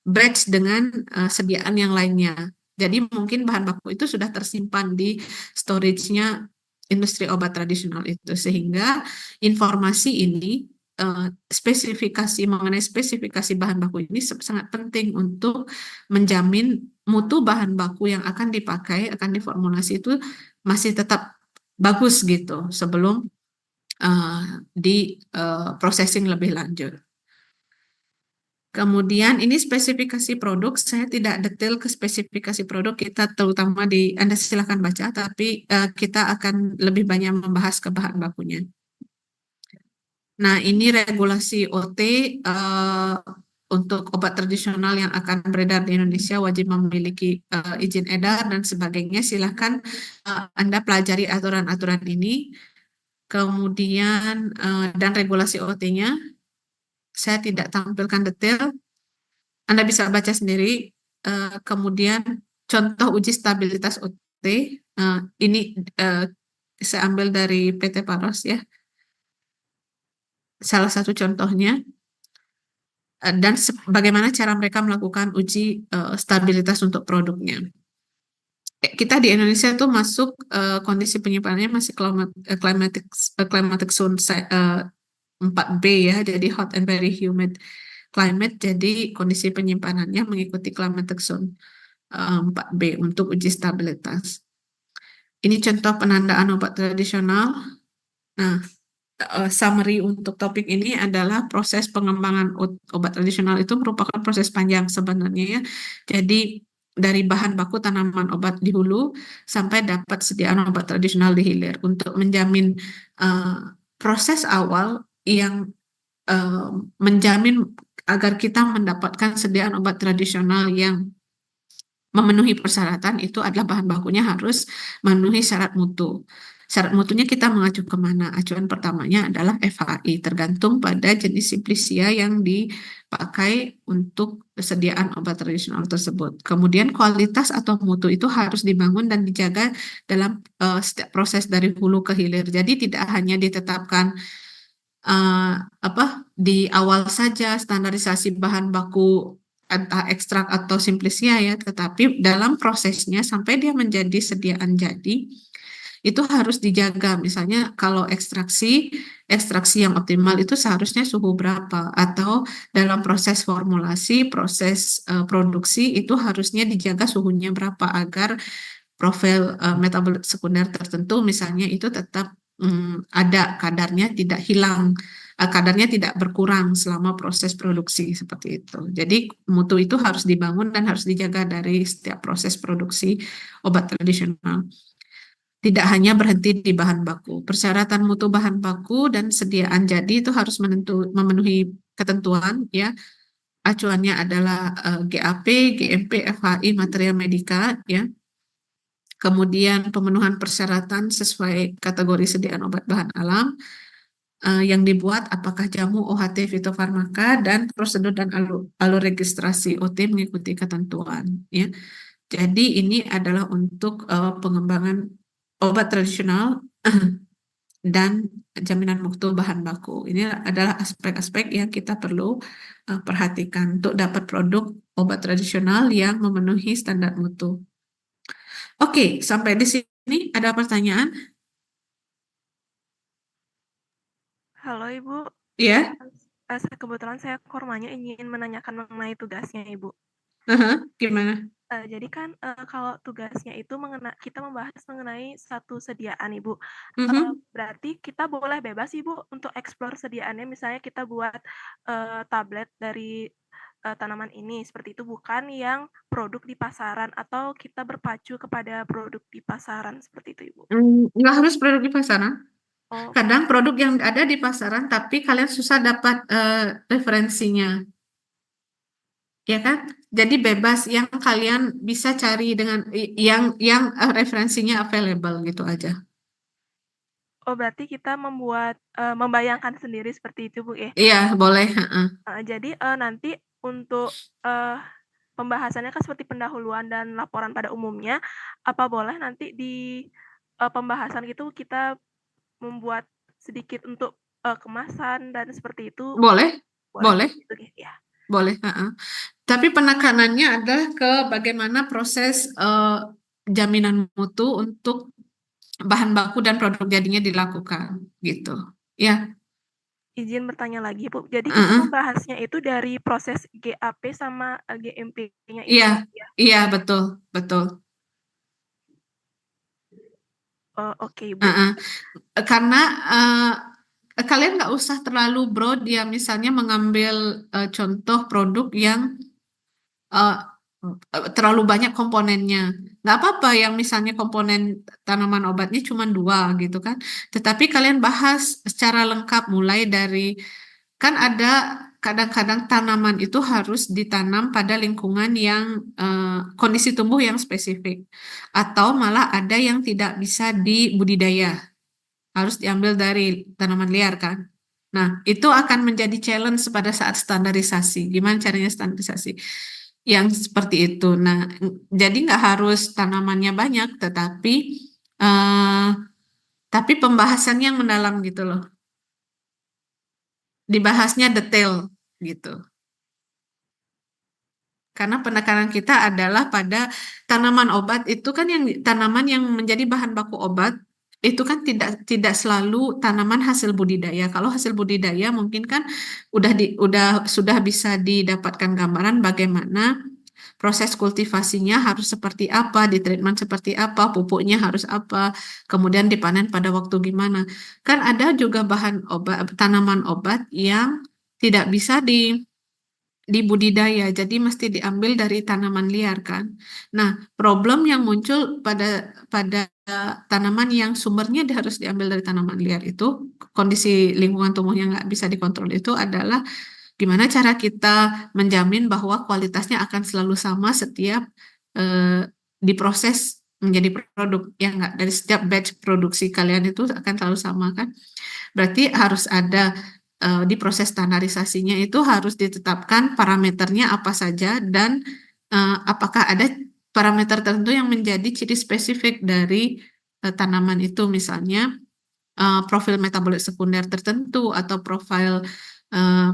batch dengan sediaan yang lainnya. Jadi mungkin bahan baku itu sudah tersimpan di storage-nya industri obat tradisional itu, sehingga informasi ini spesifikasi mengenai spesifikasi bahan baku ini sangat penting untuk menjamin mutu bahan baku yang akan dipakai, akan diformulasi itu masih tetap bagus gitu sebelum di processing lebih lanjut. Kemudian ini spesifikasi produk, saya tidak detail ke spesifikasi produk, kita terutama Anda silakan baca, tapi kita akan lebih banyak membahas ke bahan bakunya. Nah, ini regulasi OT untuk obat tradisional yang akan beredar di Indonesia wajib memiliki izin edar dan sebagainya. Silahkan Anda pelajari aturan-aturan ini. Kemudian dan regulasi OT-nya, saya tidak tampilkan detail. Anda bisa baca sendiri. Kemudian contoh uji stabilitas OT. Ini saya ambil dari PT Paros ya. Salah satu contohnya, dan bagaimana cara mereka melakukan uji stabilitas untuk produknya. Kita di Indonesia tuh masuk kondisi penyimpanannya masih climatic zone 4B ya, jadi hot and very humid climate, jadi kondisi penyimpanannya mengikuti climatic zone 4B untuk uji stabilitas. Ini contoh penandaan obat tradisional. Nah, summary untuk topik ini adalah proses pengembangan obat tradisional itu merupakan proses panjang sebenarnya ya. Jadi dari bahan baku tanaman obat di hulu sampai dapat sediaan obat tradisional di hilir untuk menjamin proses awal yang menjamin agar kita mendapatkan sediaan obat tradisional yang memenuhi persyaratan itu adalah bahan bakunya harus memenuhi syarat mutu. Syarat mutunya kita mengacu kemana? Acuan pertamanya adalah FHI, tergantung pada jenis simplisia yang dipakai untuk persediaan obat tradisional tersebut. Kemudian kualitas atau mutu itu harus dibangun dan dijaga dalam setiap proses dari hulu ke hilir. Jadi tidak hanya ditetapkan di awal saja standarisasi bahan baku entah ekstrak atau simplisia ya, tetapi dalam prosesnya sampai dia menjadi sediaan jadi itu harus dijaga. Misalnya kalau ekstraksi ekstraksi yang optimal itu seharusnya suhu berapa, atau dalam proses formulasi, proses produksi itu harusnya dijaga suhunya berapa agar profil metabolit sekunder tertentu misalnya itu tetap ada kadarnya, tidak hilang, kadarnya tidak berkurang selama proses produksi seperti itu. Jadi mutu itu harus dibangun dan harus dijaga dari setiap proses produksi obat tradisional. Tidak hanya berhenti di bahan baku. Persyaratan mutu bahan baku dan sediaan jadi itu harus memenuhi ketentuan ya. Acuannya adalah GAP, GMP, FHI, material medika ya. Kemudian pemenuhan persyaratan sesuai kategori sediaan obat bahan alam yang dibuat apakah jamu, OHT, fitofarmaka, dan prosedur dan alur registrasi OT mengikuti ketentuan ya. Jadi ini adalah untuk pengembangan obat tradisional dan jaminan mutu bahan baku. Ini adalah aspek-aspek yang kita perlu perhatikan untuk dapat produk obat tradisional yang memenuhi standar mutu. Oke, sampai di sini ada pertanyaan? Halo Ibu, Ya, kebetulan saya kormanya ingin menanyakan mengenai tugasnya Ibu. gimana? Jadi kan kalau tugasnya itu kita membahas mengenai satu sediaan Ibu. Berarti kita boleh bebas Ibu untuk eksplor sediaannya, misalnya kita buat tablet dari tanaman ini, seperti itu, bukan yang produk di pasaran, atau kita berpacu kepada produk di pasaran, seperti itu Ibu. Nggak harus produk di pasaran. Oh, Kadang produk yang ada di pasaran, tapi kalian susah dapat referensinya, ya kan? Jadi bebas yang kalian bisa cari dengan yang referensinya available gitu aja. oh berarti kita membayangkan sendiri seperti itu Bu ya. Iya, boleh. Jadi nanti untuk pembahasannya kan seperti pendahuluan dan laporan pada umumnya, apa boleh nanti di pembahasan itu kita membuat sedikit untuk kemasan dan seperti itu? Boleh, boleh, Gitu ya. boleh. Tapi penekanannya adalah ke bagaimana proses jaminan mutu untuk bahan baku dan produk jadinya dilakukan, gitu. Ya. Izin bertanya lagi Bu, jadi kita membahasnya itu dari proses GAP sama GMP-nya itu Iya, ya? iya betul, betul. Oke Bu. Karena kalian nggak usah terlalu broad ya, misalnya mengambil contoh produk yang terlalu banyak komponennya. Nggak apa-apa yang misalnya komponen tanaman obatnya cuma 2 gitu kan. Tetapi kalian bahas secara lengkap mulai dari, kan ada kadang-kadang tanaman itu harus ditanam pada lingkungan yang kondisi tumbuh yang spesifik. Atau malah ada yang tidak bisa dibudidaya. Harus diambil dari tanaman liar kan. Nah, itu akan menjadi challenge pada saat standarisasi. Gimana caranya standarisasi? Yang seperti itu. Nah, jadi nggak harus tanamannya banyak, tapi pembahasannya yang mendalam gitu loh. Dibahasnya detail gitu. Karena penekanan kita adalah pada tanaman obat itu kan yang tanaman yang menjadi bahan baku obat itu kan tidak selalu tanaman hasil budidaya. Kalau hasil budidaya mungkin kan sudah bisa didapatkan gambaran bagaimana proses kultivasinya harus seperti apa, ditreatment seperti apa, pupuknya harus apa, kemudian dipanen pada waktu gimana. Kan ada juga bahan obat, tanaman obat yang tidak bisa dibudidaya, jadi mesti diambil dari tanaman liar kan. Nah, problem yang muncul pada tanaman yang sumbernya harus diambil dari tanaman liar itu, kondisi lingkungan tumbuh yang nggak bisa dikontrol itu adalah gimana cara kita menjamin bahwa kualitasnya akan selalu sama setiap diproses menjadi produk, ya nggak, dari setiap batch produksi kalian itu akan selalu sama kan. Berarti harus ada di proses standarisasinya itu harus ditetapkan parameternya apa saja dan apakah ada parameter tertentu yang menjadi ciri spesifik dari tanaman itu, misalnya profil metabolit sekunder tertentu atau profil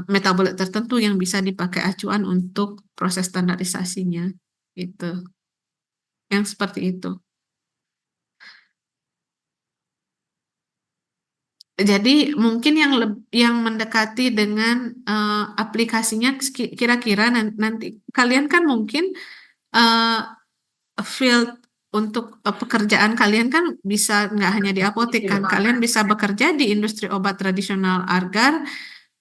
metabolit tertentu yang bisa dipakai acuan untuk proses standarisasinya gitu. Yang seperti itu. Jadi mungkin yang mendekati dengan aplikasinya kira-kira nanti kalian kan mungkin field untuk pekerjaan kalian kan bisa nggak hanya di apotek kan, kalian bisa bekerja di industri obat tradisional agar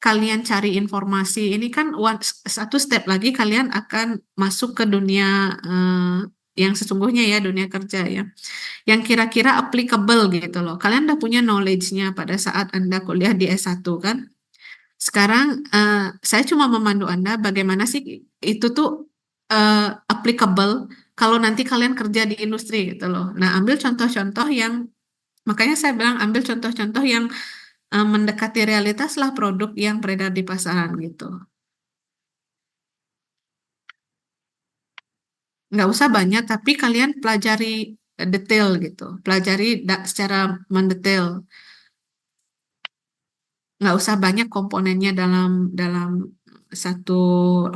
kalian cari informasi. Ini kan satu step lagi kalian akan masuk ke dunia yang sesungguhnya ya, dunia kerja ya. Yang kira-kira applicable gitu loh. Kalian udah punya knowledge-nya pada saat Anda kuliah di S1 kan. Sekarang saya cuma memandu Anda bagaimana sih itu tuh applicable kalau nanti kalian kerja di industri gitu loh. Nah, ambil contoh-contoh yang, makanya saya bilang ambil contoh-contoh yang mendekati realitas lah produk yang beredar di pasaran gitu. Nggak usah banyak, tapi kalian pelajari detail gitu. Pelajari secara mendetail. Nggak usah banyak komponennya dalam satu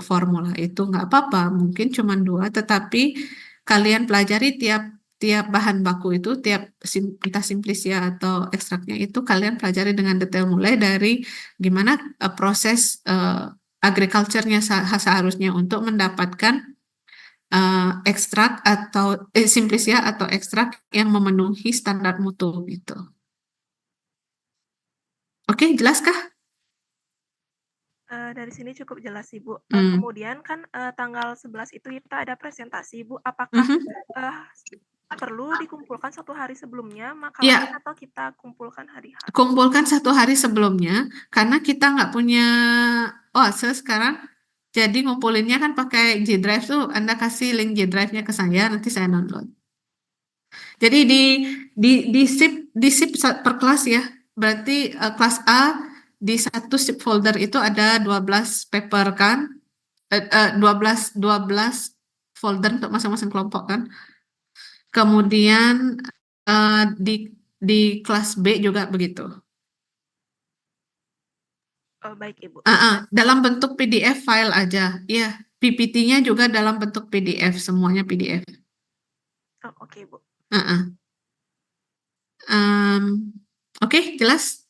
formula itu nggak apa-apa, mungkin cuma 2, tetapi kalian pelajari tiap bahan baku itu, entah simplisia atau ekstraknya itu kalian pelajari dengan detail mulai dari gimana proses agriculture-nya seharusnya untuk mendapatkan ekstrak atau simplisia atau ekstrak yang memenuhi standar mutu gitu. Oke, jelas kah? Dari sini cukup jelas, Ibu. Hmm. Kemudian kan tanggal 11 itu kita ada presentasi, Ibu. Apakah perlu dikumpulkan 1 hari sebelumnya makalahnya Ya. atau kita kumpulkan hari H? Kumpulkan 1 hari sebelumnya, karena kita nggak punya OASE sekarang, jadi ngumpulinnya kan pakai G-Drive tuh, Anda kasih link G-Drive-nya ke saya, nanti saya download. Jadi di sip per kelas ya, berarti kelas A di satu zip folder itu ada 12 paper kan, 12 folder untuk masing-masing kelompok kan. Kemudian di kelas B juga begitu. Oh, baik, Ibu. Dalam bentuk PDF file aja, ya. PPT-nya juga dalam bentuk PDF, semuanya PDF. Oh, oke, Bu. Oke, jelas.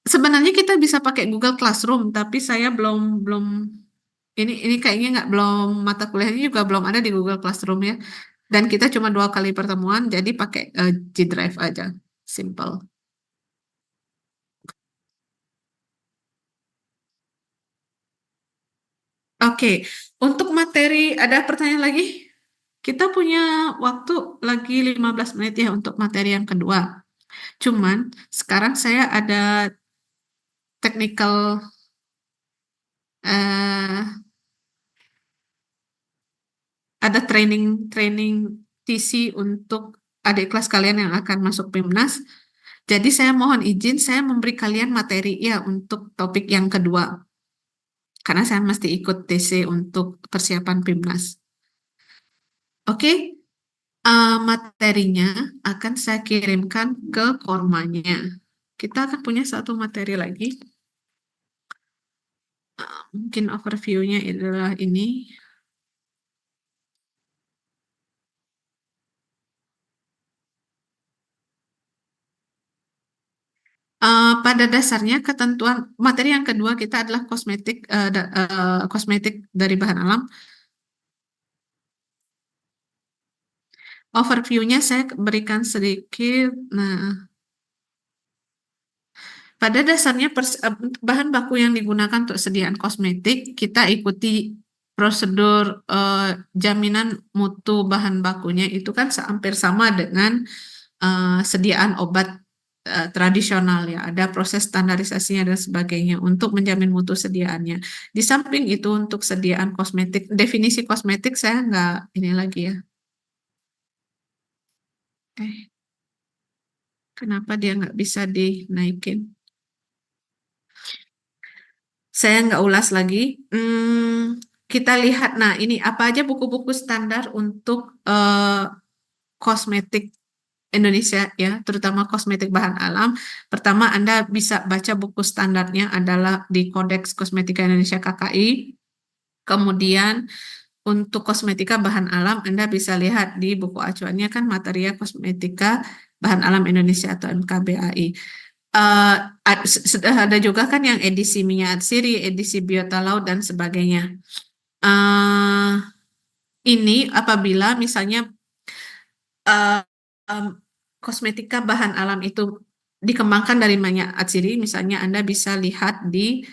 Sebenarnya kita bisa pakai Google Classroom, tapi saya belum ini kayaknya belum, mata kuliahnya juga belum ada di Google Classroom ya. Dan kita cuma 2 kali pertemuan, jadi pakai G-Drive aja, simple. Oke, untuk materi ada pertanyaan lagi? Kita punya waktu lagi 15 menit ya untuk materi yang kedua. Cuman sekarang saya ada technical ada training TC untuk adik kelas kalian yang akan masuk PIMNAS. Jadi saya mohon izin saya memberi kalian materi ya untuk topik yang kedua. Karena saya mesti ikut TC untuk persiapan PIMNAS. Oke, materinya akan saya kirimkan ke Kormanya. Kita akan punya satu materi lagi. Mungkin overview-nya adalah ini. Pada dasarnya ketentuan materi yang kedua kita adalah kosmetik dari bahan alam. Overview-nya saya berikan sedikit. Nah, pada dasarnya bahan baku yang digunakan untuk sediaan kosmetik kita ikuti prosedur jaminan mutu bahan bakunya itu kan hampir sama dengan sediaan obat tradisional ya, ada proses standarisasinya dan sebagainya untuk menjamin mutu sediaannya. Di samping itu untuk sediaan kosmetik, definisi kosmetik saya nggak ini lagi ya. Kenapa dia nggak bisa dinaikin? Saya nggak ulas lagi. Kita lihat, nah ini apa aja buku-buku standar untuk kosmetik Indonesia ya, terutama kosmetik bahan alam. Pertama, Anda bisa baca buku standarnya adalah di Kodeks Kosmetika Indonesia KKI. Kemudian untuk kosmetika bahan alam, Anda bisa lihat di buku acuannya kan Materia Kosmetika Bahan Alam Indonesia atau MKBAI. sudah ada juga kan yang edisi minyak atsiri, edisi biota laut dan sebagainya. Ini apabila misalnya kosmetika bahan alam itu dikembangkan dari minyak atsiri, misalnya Anda bisa lihat di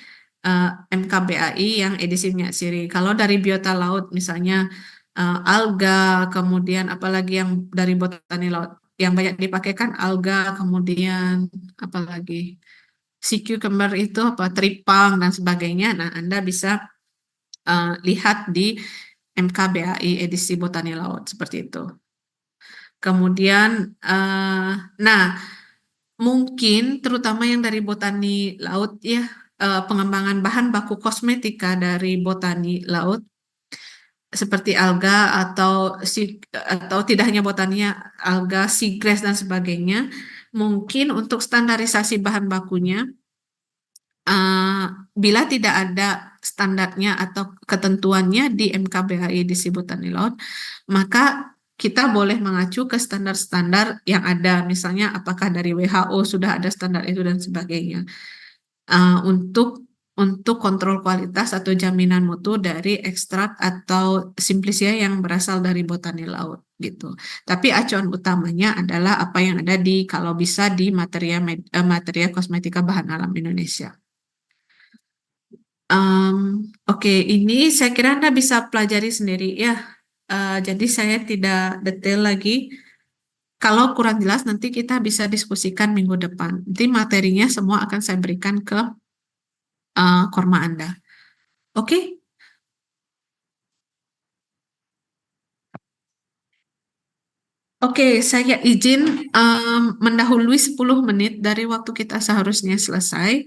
MKBAI yang edisi minyak atsiri. Kalau dari biota laut, misalnya alga, kemudian apalagi yang dari botani laut, yang banyak dipakai kan alga, kemudian apalagi sea cucumber itu apa tripang dan sebagainya. Nah, Anda bisa lihat di MKBAI edisi botani laut seperti itu. Kemudian, nah mungkin terutama yang dari botani laut ya, pengembangan bahan baku kosmetika dari botani laut seperti alga atau tidak hanya botania, alga, seagrass dan sebagainya. Mungkin untuk standarisasi bahan bakunya, bila tidak ada standarnya atau ketentuannya di MKBHI di Botani Laut, maka kita boleh mengacu ke standar-standar yang ada, misalnya apakah dari WHO sudah ada standar itu dan sebagainya, untuk kontrol kualitas atau jaminan mutu dari ekstrak atau simplicia yang berasal dari botani laut gitu. Tapi acuan utamanya adalah apa yang ada di kalau bisa di materia kosmetika bahan alam Indonesia. Oke, ini saya kira Anda bisa pelajari sendiri ya. Jadi saya tidak detail lagi. Kalau kurang jelas nanti kita bisa diskusikan minggu depan. Nanti materinya semua akan saya berikan ke Korma Anda. Oke? Oke, saya izin mendahului 10 menit dari waktu kita seharusnya selesai.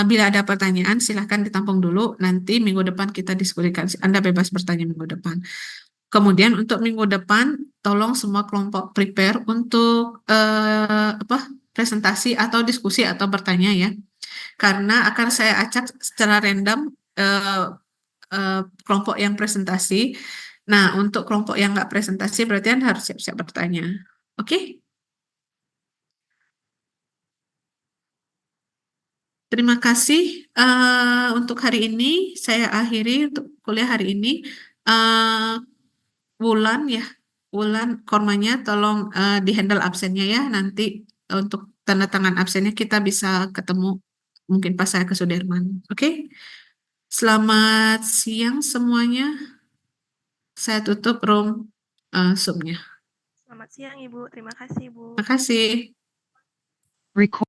Bila ada pertanyaan, silahkan ditampung dulu. Nanti minggu depan kita diskusikan. Anda bebas bertanya minggu depan. Kemudian untuk minggu depan, tolong semua kelompok prepare untuk presentasi atau diskusi atau bertanya ya. Karena akan saya acak secara random kelompok yang presentasi. Nah, untuk kelompok yang nggak presentasi berarti Anda harus siap-siap bertanya. Oke? Terima kasih untuk hari ini. Saya akhiri untuk kuliah hari ini. Wulan ya, Wulan kormanya tolong di-handle absennya ya. Nanti untuk tanda tangan absennya kita bisa ketemu mungkin pas saya ke Sudirman. Oke? Selamat siang semuanya. Saya tutup room Zoom-nya. Selamat siang Ibu, terima kasih Ibu. Terima kasih. Record